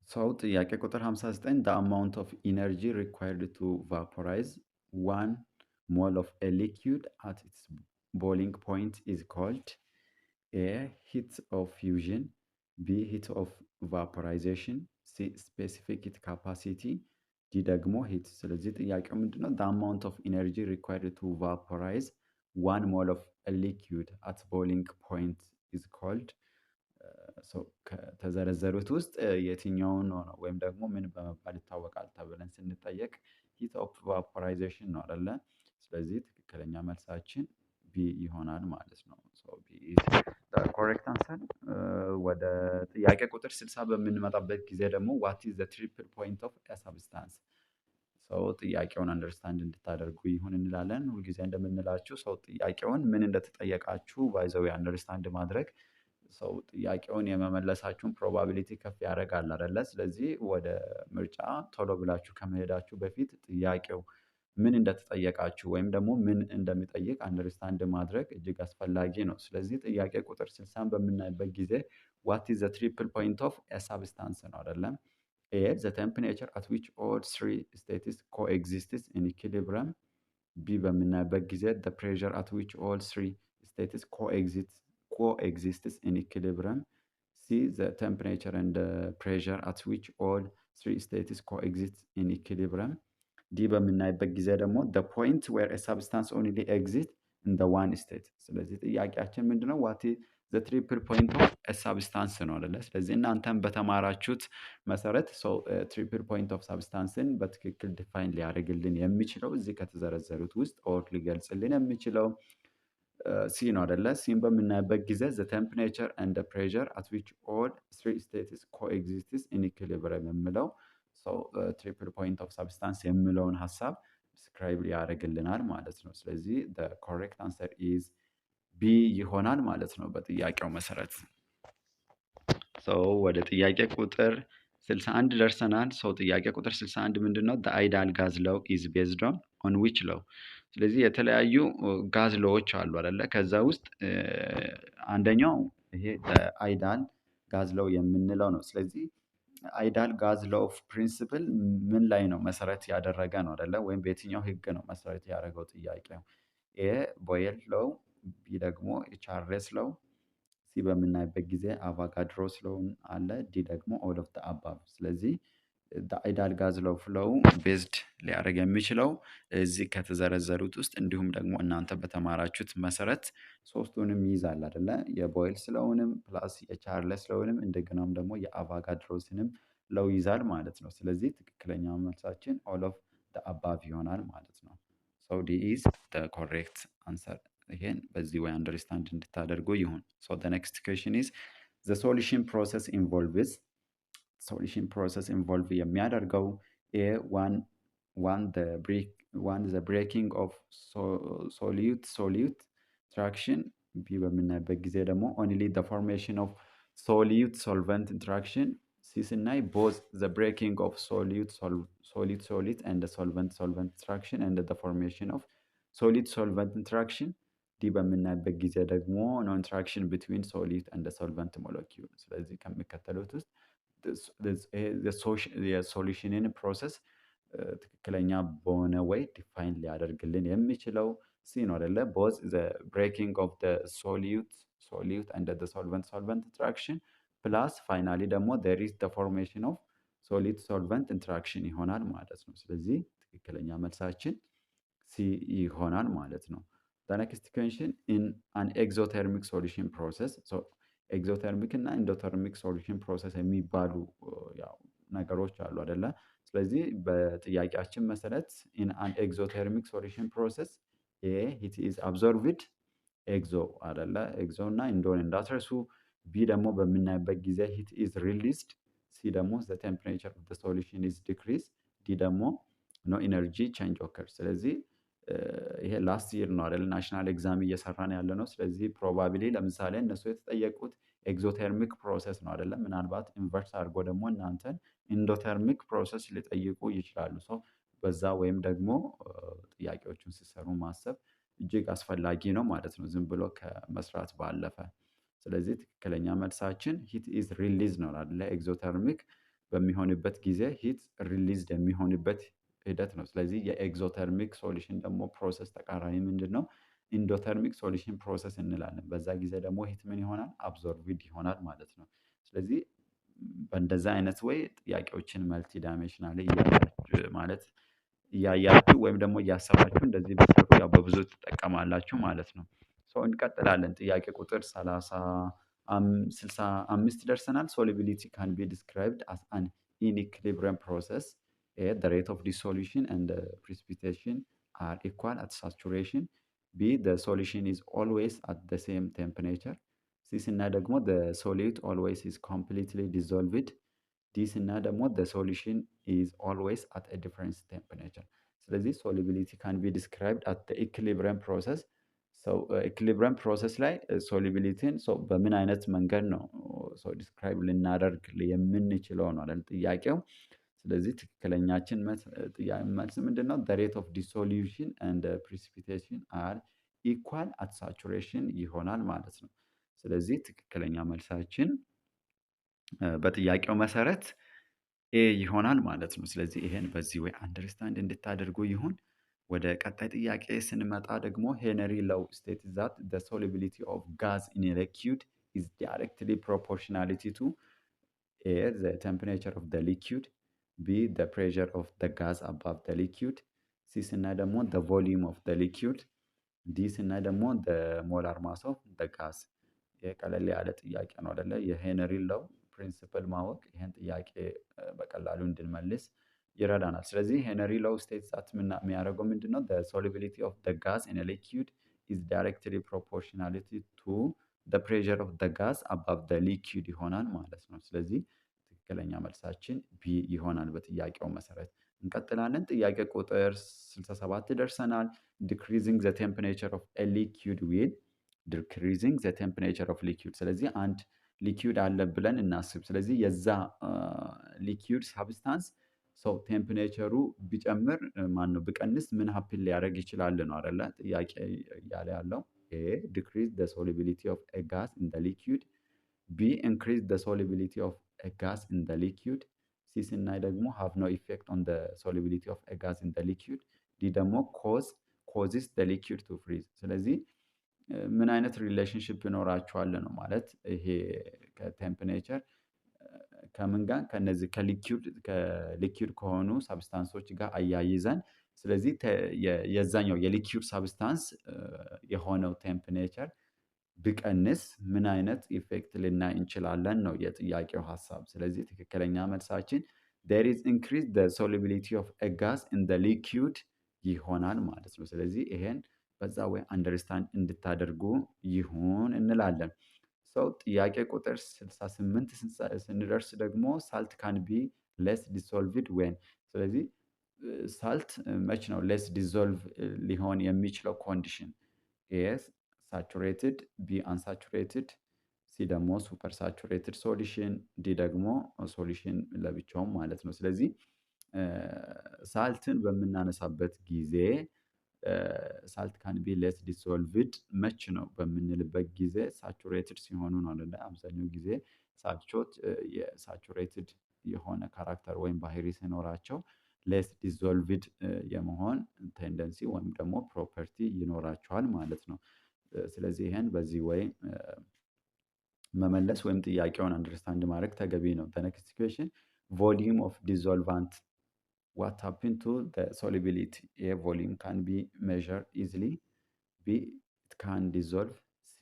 ሰው ጥያቄ ቁጥር 59 the amount of energy required to vaporize 1 mole of a liquid at its boiling point is called A. Heat of fusion, B. Heat of vaporization, C. Specific heat capacity, D ደግሞ heat። ስለዚህ ጥያቄው ምንድነው? The amount of energy required to vaporize 1 mole of a liquid at boiling point is called ከተዘረዘሩት ውስጥ የትኛውን ነው ወይም ደግሞ ምን በመባል ይታወቃል ተብለን ስንጠየቅ ሂት ኦፍ ቫፖራይዜሽን ነው አይደለ? ስለዚህ ትክክለኛ መልሳችን ቢ ይሆናል ማለት ነው። ቢ ኢዝ ኮሬክት አንሰር። ወደ ጥያቄ ቁጥር 60 በምንመጣበት ጊዜ ደግሞ ዋት ኢዝ ዘ ትሪፕል ፖይንት ኦፍ ኤ ሳብስታንስ። ሰው ጥያቄውን አንደርስታንድ እንድታደርጉ ይሁን እንላለን። ሁልጊዜ እንደምንላችሁ ሰው ጥያቄውን ምን እንደተጠየቃችሁ ባይዘው አንደርስታንድ ማድረግ ሰው ጥያቄውን የመመለሳችሁን ፕሮባቢሊቲ ከፍ ያደርጋል አይደለ? ስለዚህ ወደ ምርጫ ቶሎ ብላችሁ ከመሄዳችሁ በፊት ጥያቄው ምን እንደተጠየቃችሁ ወይም ደግሞ ምን እንደሚጠይቅ አንደርስታንድ ማድረግ እጅግ አስፈላጊ ነው። ስለዚህ ጥያቄ ቁጥር 60 በምናይበት ጊዜ ዋት ኢዝ ዘ ትሪፕል ፖይንት ኦፍ ኤ ሳብስታንስ ነው አይደለም? ኤ ዘ ቴምፕሬቸር አት ዊች ኦል ትሪ ስቴትስ ኮኤግዚስትስ ኢን ኢኩሊብሪየም። ቢ በምናይበት ጊዜ ዘ ፕሬሸር አት ዊች ኦል ትሪ ስቴትስ coexists in equilibrium. C. The temperature and the pressure at which all three states coexist in equilibrium. D. በምናይበት ጊዜ ደግሞ the point where a substance only exists in the one state። ስለዚህ ጥያቄያችን ምንድነው? what is the triple point of a substance ነው አይደለ? ስለዚህ እናንተም በተማራችሁት መሰረት ትሪፕል ፖይንት ኦፍ ሳብስታንስን በትክክል ዲፋይን ሊያደርግልን የሚችለው እዚህ ከተዘረዘሩት ውስጥ ኦር ሊገልጽልን የሚችለው ሲ ነው አይደለ? ሲን በምናይበት ጊዜ ዘ ቴምፕሬቸር ኤንድ ፕሬሸር አት ዊች ኦል ትሪ ስቴትስ ኮኤግዚስትስ ኢን ኢኩሊብሪየም የሚለው ትሪፕል ፖይንት ኦፍ ሳብስታንስ የሚለውን ሀሳብ ዲስክራይብ ያደርግልናል ማለት ነው። ስለዚህ ኮሬክት አንሰር ኢዝ ቢ ይሆናል ማለት ነው በጥያቄው መሰረት። ወደ ጥያቄ ቁጥር 61 ደርሰናል። ጥያቄ ቁጥር 61 ምንድነው? the ideal gas law is based on which law? ስለዚህ የተለያዩ ጋዝ ሎዎች አሉ አይደለ? ከዛ ውስጥ አንደኛው ይሄ አይዳል ጋዝ ሎው የምንለው ነው። ስለዚህ አይዳል ጋዝ ሎው ኦፍ ፕሪንሲፕል ምን ላይ ነው መሰረት ያደረገ ነው አይደለ? ወይም በየትኛው ህግ ነው መሰረት ያደረገው ጥያቄው? ኤ ቦየል ሎው፣ ቢ ደግሞ የቻርልስ ሎው፣ ሲ በምናይበት ጊዜ አቫጋድሮስ ሎው አለ፣ ዲ ደግሞ ኦል ኦፍ ዘ አባቭ። ስለዚህ አይዳል ጋዝ ሎው ፍሎው ቤዝድ ሊያደርግ የሚችለው እዚህ ከተዘረዘሩት ውስጥ እንዲሁም ደግሞ እናንተ በተማራችሁት መሰረት ሶስቱንም ይይዛል አይደለ? የቦይልስ ሎውንም ፕላስ የቻርልስ ሎውንም እንደገናም ደግሞ የአቫጋድሮስንም ሎው ይዛል ማለት ነው። ስለዚህ ትክክለኛ መልሳችን ኦል ኦፍ ዘ አባቭ ይሆናል ማለት ነው። ዲ ኢዝ ዘ ኮሬክት አንሰር። ይሄን በዚህ ወይ አንደርስታንድ እንድታደርጉ ይሁን። ዘ ኔክስት ኩዌስችን ኢዝ ዘ ሶሉሽን ፕሮሰስ ኢንቮልቭስ ሶሉሽን ፕሮሰስ ኢንቮልቭ የሚያደርገው ኤ ዋን ዘ ብሬኪንግ ኦፍ ሶሊዩት ትራክሽን፣ ቢ በምናይበት ጊዜ ደግሞ ኦንሊ ዘ ፎርሜሽን ኦፍ ሶሊዩት ሶልቨንት ኢንትራክሽን፣ ሲ ስናይ ቦዝ ዘ ብሬኪንግ ኦፍ ሶሊድ ኤንድ ሶልቨንት ኢንትራክሽን ኤንድ ዘ ፎርሜሽን ኦፍ ሶሊድ ሶልቨንት ኢንትራክሽን፣ ዲ በምናይበት ጊዜ ደግሞ ኖ ኢንትራክሽን ቢትዊን ሶሊድ ኤንድ ሶልቨንት ሞለኪውል። ስለዚህ ከሚከተሉት ውስጥ የሶሉሽንን ፕሮሰስ ትክክለኛ በሆነ ወይ ዲፋይን ሊያደርግልን የሚችለው ሲ ነው አይደለ? ቦዝ ዘ ብሬኪንግ ኦፍ ሶሊዩት ኤንድ ዘ ሶልቨንት ኢንትራክሽን ፕላስ ፋይናሊ ደግሞ ዜር ኢዝ ዘ ፎርሜሽን ኦፍ ሶሊድ ሶልቨንት ኢንትራክሽን ይሆናል ማለት ነው። ስለዚህ ትክክለኛ መልሳችን ሲ ይሆናል ማለት ነው። ዘ ኔክስት ኩዌስችን ኢን አን ኤግዞተርሚክ ሶሉሽን ፕሮሰስ። ኤግዞተርሚክ እና ኢንዶተርሚክ ሶሉሽን ፕሮሰስ የሚባሉ ነገሮች አሉ አይደለ? ስለዚህ በጥያቄያችን መሰረት ኢን አን ኤግዞተርሚክ ሶሉሽን ፕሮሰስ ኤ ሂት ኢዝ አብዞርብድ ኤግዞ አይደለ? ኤግዞ እና ኢንዶን እንዳትረሱ። ቢ ደግሞ በምናይበት ጊዜ ሂት ኢዝ ሪሊዝድ። ሲ ደግሞ ዘ ቴምፕሬቸር ኦፍ ዘ ሶሉሽን ኢዝ ዲክሪዝ። ዲ ደግሞ ኖ ኢነርጂ ቼንጅ ኦከር። ስለዚህ ይሄ ላስት ይር ነው አይደል? ናሽናል ኤግዛም እየሰራን ያለ ነው። ስለዚህ ፕሮባቢሊ ለምሳሌ እነሱ የተጠየቁት ኤግዞተርሚክ ፕሮሰስ ነው አይደለም? ምናልባት ኢንቨርስ አድርጎ ደግሞ እናንተን ኢንዶተርሚክ ፕሮሰስ ሊጠይቁ ይችላሉ። በዛ ወይም ደግሞ ጥያቄዎቹን ሲሰሩ ማሰብ እጅግ አስፈላጊ ነው ማለት ነው፣ ዝም ብሎ ከመስራት ባለፈ። ስለዚህ ትክክለኛ መልሳችን ሂት ኢዝ ሪሊዝ ነው አይደለ? ኤግዞተርሚክ በሚሆንበት ጊዜ ሂት ሪሊዝድ የሚሆንበት ሂደት ነው። ስለዚህ የኤግዞተርሚክ ሶሉሽን ደግሞ ፕሮሰስ ተቃራኒ ምንድን ነው? ኢንዶተርሚክ ሶሉሽን ፕሮሰስ እንላለን። በዛ ጊዜ ደግሞ ሂት ምን ይሆናል? አብዞርብድ ይሆናል ማለት ነው። ስለዚህ በእንደዛ አይነት ወይ ጥያቄዎችን መልቲ ዳይሜንሽናል ማለት እያያችሁ ወይም ደግሞ እያሰባችሁ እንደዚህ ብትሰሩ ያው በብዙ ትጠቀማላችሁ ማለት ነው። እንቀጥላለን። ጥያቄ ቁጥር 65 ደርሰናል። ሶሉቢሊቲ ካን ቢ ዲስክራይብድ አስ አን ኢንኢኩሊብሪየም ፕሮሰስ the rate of dissolution and the precipitation are equal at saturation. B, the solution is always at the same temperature. C ስናይ ደግሞ the solute always is completely dissolved. ዲ ስናይ ደግሞ the solution is always at a different temperature. ስለዚህ solubility can be described at the equilibrium process. ኢኩሊብሪየም ፕሮሰስ ላይ ሶሉቢሊቲን በምን አይነት መንገድ ነው ዲስክራይብ ልናደርግ የምንችለው ነው አይደል ጥያቄው። ስለዚህ ትክክለኛችን መልስ ምንድን ነው? the rate of dissolution and precipitation are equal at saturation ይሆናል ማለት ነው። ስለዚህ ትክክለኛ መልሳችን በጥያቄው መሰረት ኤ ይሆናል ማለት ነው። ስለዚህ ይሄን በዚህ ወይ አንደርስታንድ እንድታደርጉ ይሁን። ወደ ቀጣይ ጥያቄ ስንመጣ ደግሞ ሄነሪ ሎው ስቴትስ ዛት the solubility of gas in a liquid is directly proportionality to A, the temperature of the liquid, B, the pressure of the gas above the liquid, C ስናይ ደግሞ the volume of the liquid, D ስናይ ደግሞ the molar mass of the gas። የቀለል ያለ ጥያቄ ነው አይደለ? የሄነሪ ሎው ፕሪንሲፕል ማወቅ ይሄን ጥያቄ በቀላሉ እንድንመልስ ይረዳናል። ስለዚህ ሄነሪ ሎው ስቴትስ ዛት የሚያደርገው ምንድነው? the solubility of the gas in a liquid is directly proportionality to the pressure of the gas above the liquid ይሆናል ማለት ነው። ስለዚህ ትክክለኛ መልሳችን ቢ ይሆናል በጥያቄው መሰረት። እንቀጥላለን። ጥያቄ ቁጥር 67 ደርሰናል። decreasing the temperature of a liquid will decreasing the temperature of liquid። ስለዚህ አንድ ሊኪዩድ አለ ብለን እናስብ። ስለዚህ የዛ ሊኪዩድ ሳብስታንስ ቴምፕሬቸሩ ቢጨምር ማነው ቢቀንስ ምን ሀፕን ሊያደርግ ይችላል ነው አይደለ? ጥያቄ እያለ ያለው ኤ ዲክሪዝ the solubility of a gas in the liquid፣ ቢ increase the solubility of a gas in the liquid፣ ሲ ስናይ ደግሞ have no effect on the solubility of a gas in the liquid፣ ዲ ደግሞ causes the liquid to freeze። ስለዚህ ምን አይነት ሪሌሽንሽፕ ይኖራቸዋል ነው ማለት ይሄ ከቴምፕሬቸር ከምን ጋር ከነዚህ ከሊኪዩድ ከሆኑ ሳብስታንሶች ጋር አያይዘን ስለዚህ የዛኛው የሊኪዩድ ሳብስታንስ የሆነው ቴምፕሬቸር ቢቀንስ ምን አይነት ኢፌክት ልናይ እንችላለን ነው የጥያቄው ሀሳብ። ስለዚህ ትክክለኛ መልሳችን there is increase the solubility of a gas in the liquid ይሆናል ማለት ነው። ስለዚህ ይሄን በዛ ወይ አንደርስታንድ እንድታደርጉ ይሁን እንላለን። ጥያቄ ቁጥር 68 ስንደርስ ደግሞ ሳልት ካን ቢ ሌስ ዲሶልቭድ ዌን። ስለዚህ ሳልት መች ነው ሌስ ዲዞልቭ ሊሆን የሚችለው ኮንዲሽን? ኤ ሳቹሬትድ፣ ቢ አንሳቹሬትድ፣ ሲ ደግሞ ሱፐር ሳቹሬትድ ሶሉሽን፣ ዲ ደግሞ ሶሉሽን ለብቻውም ማለት ነው። ስለዚህ ሳልትን በምናነሳበት ጊዜ ሳልት ካን ቢ ሌስ ዲሶልቭድ መች ነው በምንልበት ጊዜ ሳቹሬትድ ሲሆኑ ነው አይደለ? አብዛኛው ጊዜ ሳልቾች የሳቹሬትድ የሆነ ካራክተር ወይም ባህሪ ሲኖራቸው ሌስ ዲዞልቭድ የመሆን ቴንደንሲ ወይም ደግሞ ፕሮፐርቲ ይኖራቸዋል ማለት ነው። ስለዚህ ይሄን በዚህ ወይ መመለስ ወይም ጥያቄውን አንደርስታንድ ማድረግ ተገቢ ነው። በኔክስት ኩዌሽን ቮሊዩም ኦፍ ዲዞልቫንት what happened to the solubility? A, volume can be measured easily, B, it can dissolve, C,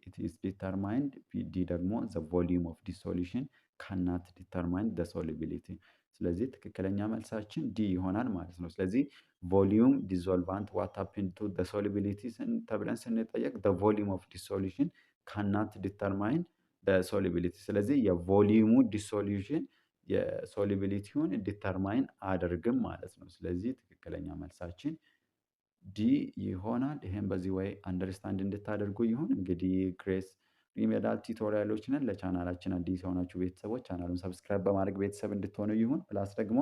it is determined, D ደግሞ the volume of dissolution cannot determine the solubility። ስለዚህ ትክክለኛ መልሳችን ዲ ይሆናል ማለት ነው። ስለዚህ ቮሊዩም ዲዞልቫንት what happened to the solubility ተብለን ስንጠየቅ the volume of dissolution cannot determine the solubility። ስለዚህ የቮሊዩሙ ዲሶሉሽን የሶሉቢሊቲውን ዲተርማይን አያደርግም ማለት ነው። ስለዚህ ትክክለኛ መልሳችን ዲ ይሆናል። ይሄን በዚህ ወይ አንደርስታንድ እንድታደርጉ ይሁን። እንግዲህ ግሬስ ሪሜዳል ቱቶሪያሎች ነን። ለቻናላችን አዲስ የሆናችሁ ቤተሰቦች ቻናሉን ሰብስክራይብ በማድረግ ቤተሰብ እንድትሆኑ ይሁን። ፕላስ ደግሞ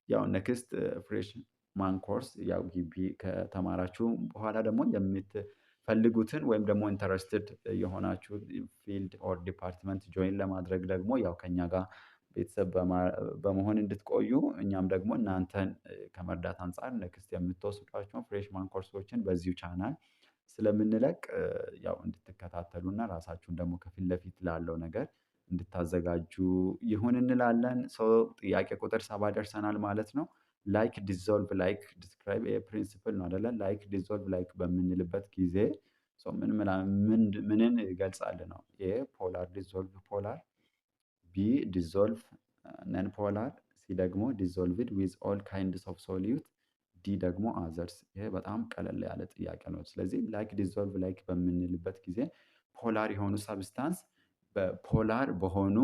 ያው ኔክስት ፍሬሽ ማን ኮርስ ያው ግቢ ከተማራችሁ በኋላ ደግሞ የምትፈልጉትን ወይም ደግሞ ኢንተረስትድ የሆናችሁ ፊልድ ኦር ዲፓርትመንት ጆይን ለማድረግ ደግሞ ያው ከኛ ጋር ቤተሰብ በመሆን እንድትቆዩ እኛም ደግሞ እናንተን ከመርዳት አንፃር ኔክስት የምትወስዷቸውን ፍሬሽማን ኮርሶችን በዚሁ ቻናል ስለምንለቅ ያው እንድትከታተሉና ራሳችሁን ደግሞ ከፊት ለፊት ላለው ነገር እንድታዘጋጁ ይሁን እንላለን። ሰው ጥያቄ ቁጥር 7 ደርሰናል ማለት ነው። ላይክ ዲዞልቭ ላይክ ዲስክራይብ ፕሪንሲፕል ነው አይደለ? ላይክ ዲዞልቭ ላይክ በምንልበት ጊዜ ምንን ይገልጻል ነው? ኤ ፖላር ዲዞልቭ ፖላር፣ ቢ ዲዞልቭ ነን ፖላር፣ ሲ ደግሞ ዲዞልቭድ ዊዝ ኦል ካይንድስ ኦፍ ሶሊዩት፣ ዲ ደግሞ አዘርስ። ይሄ በጣም ቀለል ያለ ጥያቄ ነው። ስለዚህ ላይክ ዲዞልቭ ላይክ በምንልበት ጊዜ ፖላር የሆኑ ሰብስታንስ በፖላር በሆኑ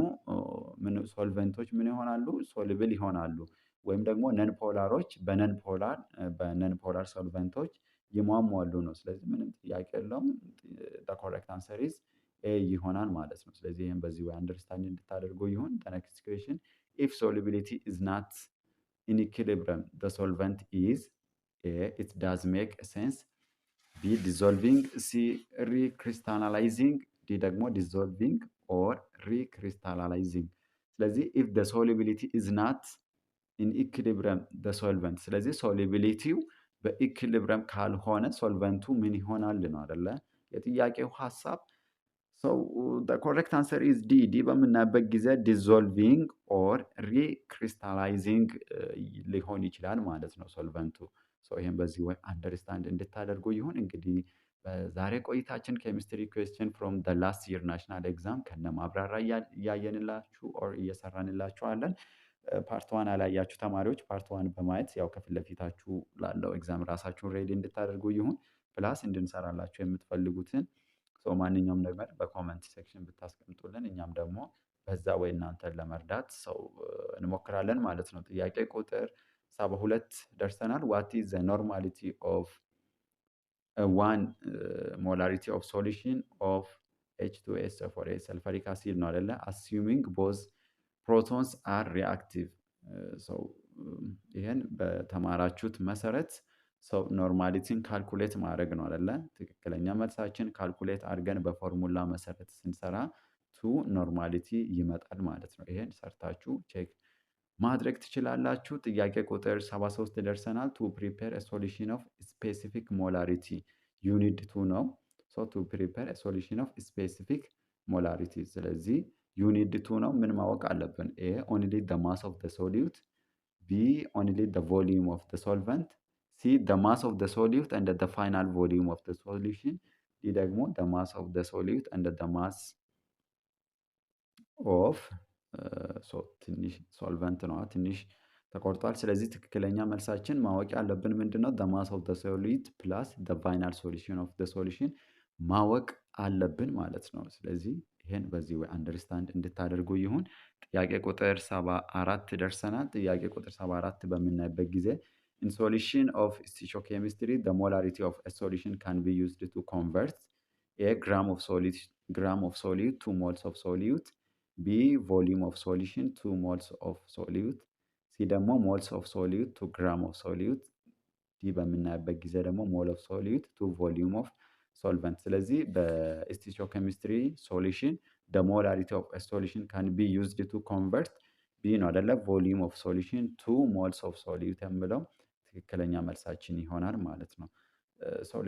ሶልቨንቶች ምን ይሆናሉ? ሶልብል ይሆናሉ። ወይም ደግሞ ነን ፖላሮች በነን ፖላር ሶልቨንቶች ይሟሟሉ ነው። ስለዚህ ምንም ጥያቄ የለውም። ኮሬክት አንሰር ኢዝ ኤ ይሆናል ማለት ነው። ስለዚህ ይህም በዚህ ወይ አንደርስታንድ እንድታደርጉ ይሁን። ኔክስት ኩዌሽን ኢፍ ሶሉቢሊቲ ኢዝ ናት ኢን ኢኩሊብሪየም ዘ ሶልቨንት ኢዝ ኤ ኢት ዳዝ ሜክ ሴንስ፣ ቢ ዲዞልቪንግ፣ ሲ ሪክሪስታላይዚንግ፣ ዲ ደግሞ ዲዞልቪንግ ኦር ሪክሪስታላይዚንግ። ስለዚህ ኢፍ ዘ ሶሉቢሊቲ ኢዝ ናት ኢን ኢኩሊብሪየም ዘ ሶልቨንት፣ ስለዚህ ሶሉቢሊቲው በኢኩሊብሪየም ካልሆነ ሶልቨንቱ ምን ይሆናል ነው አይደለ የጥያቄው ሀሳብ። ኮሬክት አንሰር ኢዝ ዲ። ዲ በምናይበት ጊዜ ዲዞልቪንግ ኦር ሪክሪስታላይዚንግ ሊሆን ይችላል ማለት ነው ሶልቨንቱ። ይህም በዚህ ወይ አንደርስታንድ እንድታደርጉ ይሁን። እንግዲህ በዛሬ ቆይታችን ኬሚስትሪ ኩዌስችን ፍሮም ደ ላስት ይር ናሽናል ኤግዛም ከነ ማብራራ እያየንላችሁ ኦር እየሰራንላችኋለን። ፓርት ዋን ያላያችሁ ተማሪዎች ፓርት ዋን በማየት ያው ከፊት ለፊታችሁ ላለው ኤግዛም ራሳችሁን ሬዲ እንድታደርጉ ይሁን። ፕላስ እንድንሰራላችሁ የምትፈልጉትን ማንኛውም ነገር በኮመንት ሴክሽን ብታስቀምጡልን እኛም ደግሞ በዛ ወይ እናንተን ለመርዳት እንሞክራለን ማለት ነው። ጥያቄ ቁጥር 72 ደርሰናል። ዋት ኢዝ ዘ ኖርማሊቲ ኦፍ ዋን ሞላሪቲ ኦፍ ሶሉሽን ኦፍ H2SO4 ሰልፈሪክ አሲድ ነው አይደለ? አሲዩሚንግ ቦዝ ፕሮቶንስ አር ሪአክቲቭ። ይህን በተማራችሁት መሰረት ኖርማሊቲን ካልኩሌት ማድረግ ነው አይደለ? ትክክለኛ መልሳችን ካልኩሌት አድርገን በፎርሙላ መሰረት ስንሰራ ቱ ኖርማሊቲ ይመጣል ማለት ነው። ይሄን ሰርታችሁ ቼክ ማድረግ ትችላላችሁ። ጥያቄ ቁጥር 73 ደርሰናል። ቱ ፕሪፔር ሶሉሽን ኦፍ ስፔሲፊክ ሞላሪቲ ዩኒድ ቱ ነው። ቱ ፕሪፔር ሶሉሽን ኦፍ ስፔሲፊክ ሞላሪቲ። ስለዚህ ዩኒድ ቱ ነው። ምን ማወቅ አለብን? ኤ ኦንሊ ደ ማስ ኦፍ ደ ሶሊዩት፣ ቢ ኦንሊ ደ ቮሊዩም ኦፍ ደ ሶልቨንት፣ ሲ the mass of the solute and the final volume of the solution፣ ዲ ደግሞ the mass of the solute and the mass of ትንሽ ሶልቨንት ነው ትንሽ ተቆርጧል። ስለዚህ ትክክለኛ መልሳችን ማወቅ ያለብን ምንድነው? the mass of the solute plus the final solution of the solution ማወቅ አለብን ማለት ነው። ስለዚህ ይሄን በዚህ ወይ አንደርስታንድ እንድታደርጉ ይሁን። ጥያቄ ቁጥር 74 ደርሰናል። ጥያቄ ቁጥር 74 በምናይበት ጊዜ in solution of stoichiochemistry, the molarity of a solution can be used to convert a gram of solute to moles of solute, b volume of solution to moles of solute፣ ሲ ደግሞ moles of solute to gram of solute፣ ዲ በምናይበት ጊዜ ደግሞ mole of solute to volume of solvent። ስለዚህ በስቶይቺዮኬሚስትሪ ሶሉሽን the molarity of a solution can be used to convert ቢ ነው አይደለ? volume of solution to moles of solute የምለው ትክክለኛ መልሳችን ይሆናል ማለት ነው።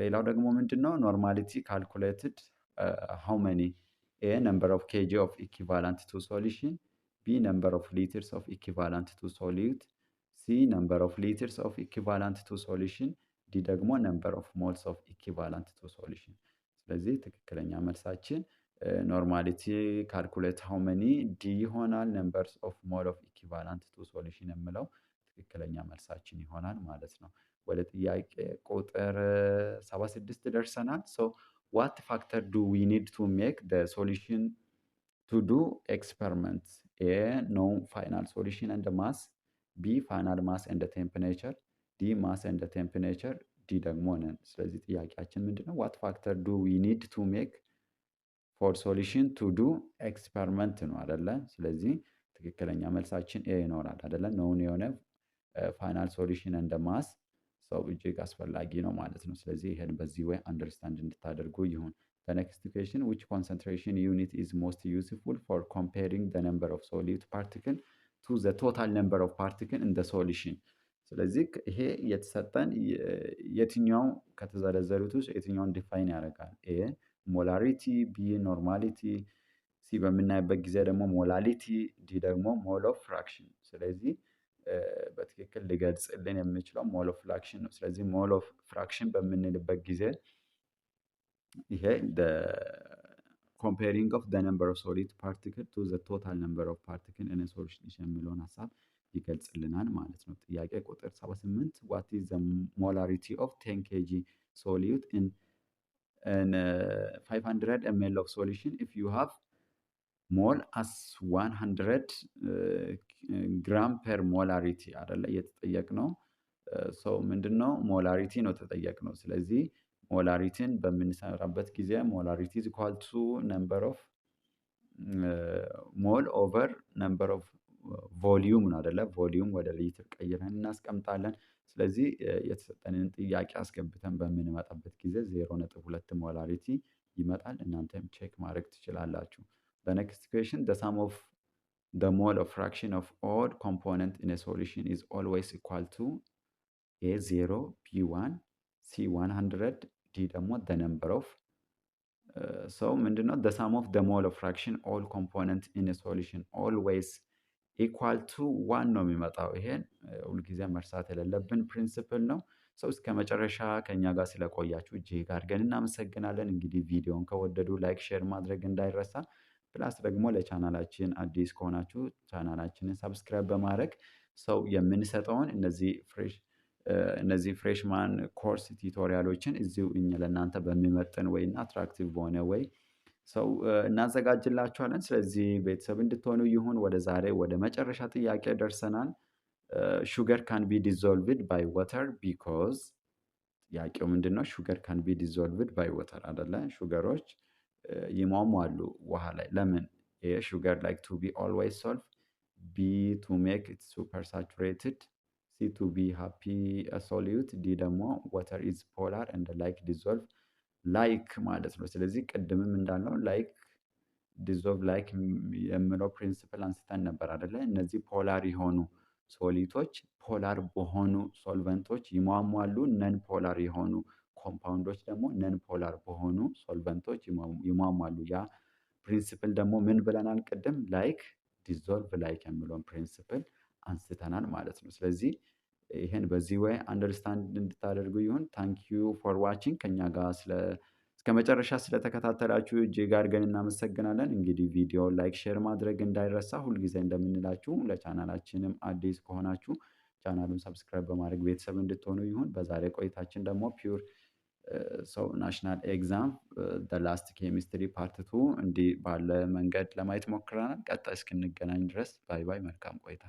ሌላው ደግሞ ምንድነው? ኖርማሊቲ ካልኩሌትድ ሃው መኒ፣ ኤ ነምበር ኦፍ ኬጂ ኦፍ ኢኩቫላንት ቱ ሶሉሽን፣ ቢ ነምበር ኦፍ ሊትርስ ኦፍ ኢኩቫላንት ቱ ሶሊዩት፣ ሲ ነምበር ኦፍ ሊትርስ ኦፍ ኢኩቫላንት ቱ ሶሉሽን፣ ዲ ደግሞ ነምበር ኦፍ ሞልስ ኦፍ ኢኩቫላንት ቱ ሶሉሽን። ስለዚህ ትክክለኛ መልሳችን ኖርማሊቲ ካልኩሌት ሃው መኒ ዲ ይሆናል። ነምበርስ ኦፍ ሞል ኦፍ ኢኩቫላንት ቱ ሶሉሽን የምለው ትክክለኛ መልሳችን ይሆናል ማለት ነው። ወደ ጥያቄ ቁጥር 76 ደርሰናል። ዋት ፋክተር ዱ ዊ ኒድ ቱ ሜክ ደ ሶሉሽን ቱ ዱ ኤክስፐሪመንት? ኤ ኖ ፋይናል ሶሉሽን ኤንድ ማስ፣ ቢ ፋይናል ማስ ኤንድ ቴምፕሬቸር፣ ዲ ማስ ኤንድ ቴምፕሬቸር፣ ዲ ደግሞ ነን። ስለዚህ ጥያቄያችን ምንድነው? ዋት ፋክተር ዱ ዊ ኒድ ቱ ሜክ ፎር ሶሉሽን ቱ ዱ ኤክስፐሪመንት ነው አይደለ? ስለዚህ ትክክለኛ መልሳችን ኤ ይኖራል አይደለ? ነውን የሆነ ፋይናል ሶሉሽን እንደ ማስ እጅግ አስፈላጊ ነው ማለት ነው። ስለዚህ ይሄን በዚህ ወይ አንደርስታንድ እንድታደርጉ ይሁን። The next question, which concentration unit is most useful for comparing the number of solute particle to the total number of particle in the solution? ስለዚህ ይሄ የተሰጠን የትኛው ከተዘረዘሩት ውስጥ የትኛውን ዲፋይን ያደርጋል? ኤ ሞላሪቲ፣ ቢ ኖርማሊቲ፣ ሲ በምናይበት ጊዜ ደግሞ ሞላሊቲ፣ ዲ ደግሞ ሞል ኦፍ ፍራክሽን። ስለዚህ በትክክል ሊገልጽልን የሚችለው ሞል ኦፍ ፍራክሽን ነው። ስለዚህ ሞል ኦፍ ፍራክሽን በምንልበት ጊዜ ይሄ comparing of the number of solid particle to the total number of particle in a solution የሚለውን ሀሳብ ይገልጽልናል ማለት ነው። ጥያቄ ቁጥር 78 what is the molarity of 10 kg solute in 500 ml of solution if you have ሞል as 100 ግራም ፐር ሞላሪቲ አይደለ የተጠየቅነው። ሰው ምንድነው ሞላሪቲ ነው ተጠየቅነው። ስለዚህ ሞላሪቲን በምንሰራበት ጊዜ ሞላሪቲ is equal to number of ሞል ኦቨር ነምበር ኦፍ ቮሊዩም ነው አይደለ? ቮሊዩም ወደ ሊትር ቀይረን እናስቀምጣለን። ስለዚህ የተሰጠንን ጥያቄ አስገብተን በምንመጣበት ጊዜ 0.2 ሞላሪቲ ይመጣል። እናንተም ቼክ ማድረግ ትችላላችሁ። The next question, the sum of the mole of fraction of all component in a solution is always equal to A 0, B 1, C 100, D ደግሞ the number of so ምንድነው the sum of the mole of fraction all component in a solution always equal to 1 ነው የሚመጣው። ይሄን ሁልጊዜ መርሳት የሌለብን ፕሪንሲፕል ነው። ሰው እስከ መጨረሻ ከኛ ጋር ስለቆያችሁ እጅግ አድርገን እናመሰግናለን። እንግዲህ ቪዲዮውን ከወደዱ ላይክ፣ ሼር ማድረግ እንዳይረሳ። ፕላስ ደግሞ ለቻናላችን አዲስ ከሆናችሁ ቻናላችንን ሰብስክራይብ በማድረግ ሰው የምንሰጠውን እነዚህ ፍሬሽማን ኮርስ ቲዩቶሪያሎችን እዚሁ እኛ ለእናንተ በሚመጥን ወይ እና አትራክቲቭ በሆነ ወይ ሰው እናዘጋጅላችኋለን። ስለዚህ ቤተሰብ እንድትሆኑ ይሁን። ወደ መጨረሻ ጥያቄ ደርሰናል። ሹገር ካን ቢ ዲዞልቭድ ባይ ወተር ቢኮዝ ጥያቄው ምንድነው? ሹገር ካን ቢ ዲዞልቭድ ባይ ወተር አይደለ? ሹገሮች ይሟሟሉ ውሃ ላይ። ለምን? ኤ ሹገር ላይክ ቱ ቢ ኦልዌይስ ሶልቭ፣ ቢ ቱ ሜክ ኢት ሱፐር ሳቹሬትድ፣ ሲ ቱ ቢ ሃፒ ሶሊዩት፣ ዲ ደግሞ ወተር ኢዝ ፖላር እንደ ላይክ ዲዞልቭ ላይክ ማለት ነው። ስለዚህ ቅድምም እንዳልነው ላይክ ዲዞልቭ ላይክ የምለው ፕሪንሲፕል አንስተን ነበር አይደለ? እነዚህ ፖላር የሆኑ ሶሊቶች ፖላር በሆኑ ሶልቨንቶች ይሟሟሉ። ነን ፖላር የሆኑ ኮምፓውንዶች ደግሞ ነን ፖላር በሆኑ ሶልቨንቶች ይሟሟሉ። ያ ፕሪንሲፕል ደግሞ ምን ብለናል ቅድም? ላይክ ዲዞልቭ ላይክ የሚለውን ፕሪንሲፕል አንስተናል ማለት ነው። ስለዚህ ይሄን በዚህ ወይ አንደርስታንድ እንድታደርጉ ይሁን። ታንክ ዩ ፎር ዋቺንግ። ከኛ ጋር እስከ መጨረሻ ስለተከታተላችሁ እጅግ አድርገን እናመሰግናለን። እንግዲህ ቪዲዮ ላይክ፣ ሼር ማድረግ እንዳይረሳ። ሁልጊዜ እንደምንላችሁ ለቻናላችንም አዲስ ከሆናችሁ ቻናሉን ሰብስክራይብ በማድረግ ቤተሰብ እንድትሆኑ ይሁን። በዛሬ ቆይታችን ደግሞ ፒውር ሰው ናሽናል ኤግዛም ላስት ኬሚስትሪ ፓርት 2 እንዲህ ባለ መንገድ ለማየት ሞክረናል። ቀጣይ እስክንገናኝ ድረስ ባይ ባይ። መልካም ቆይታ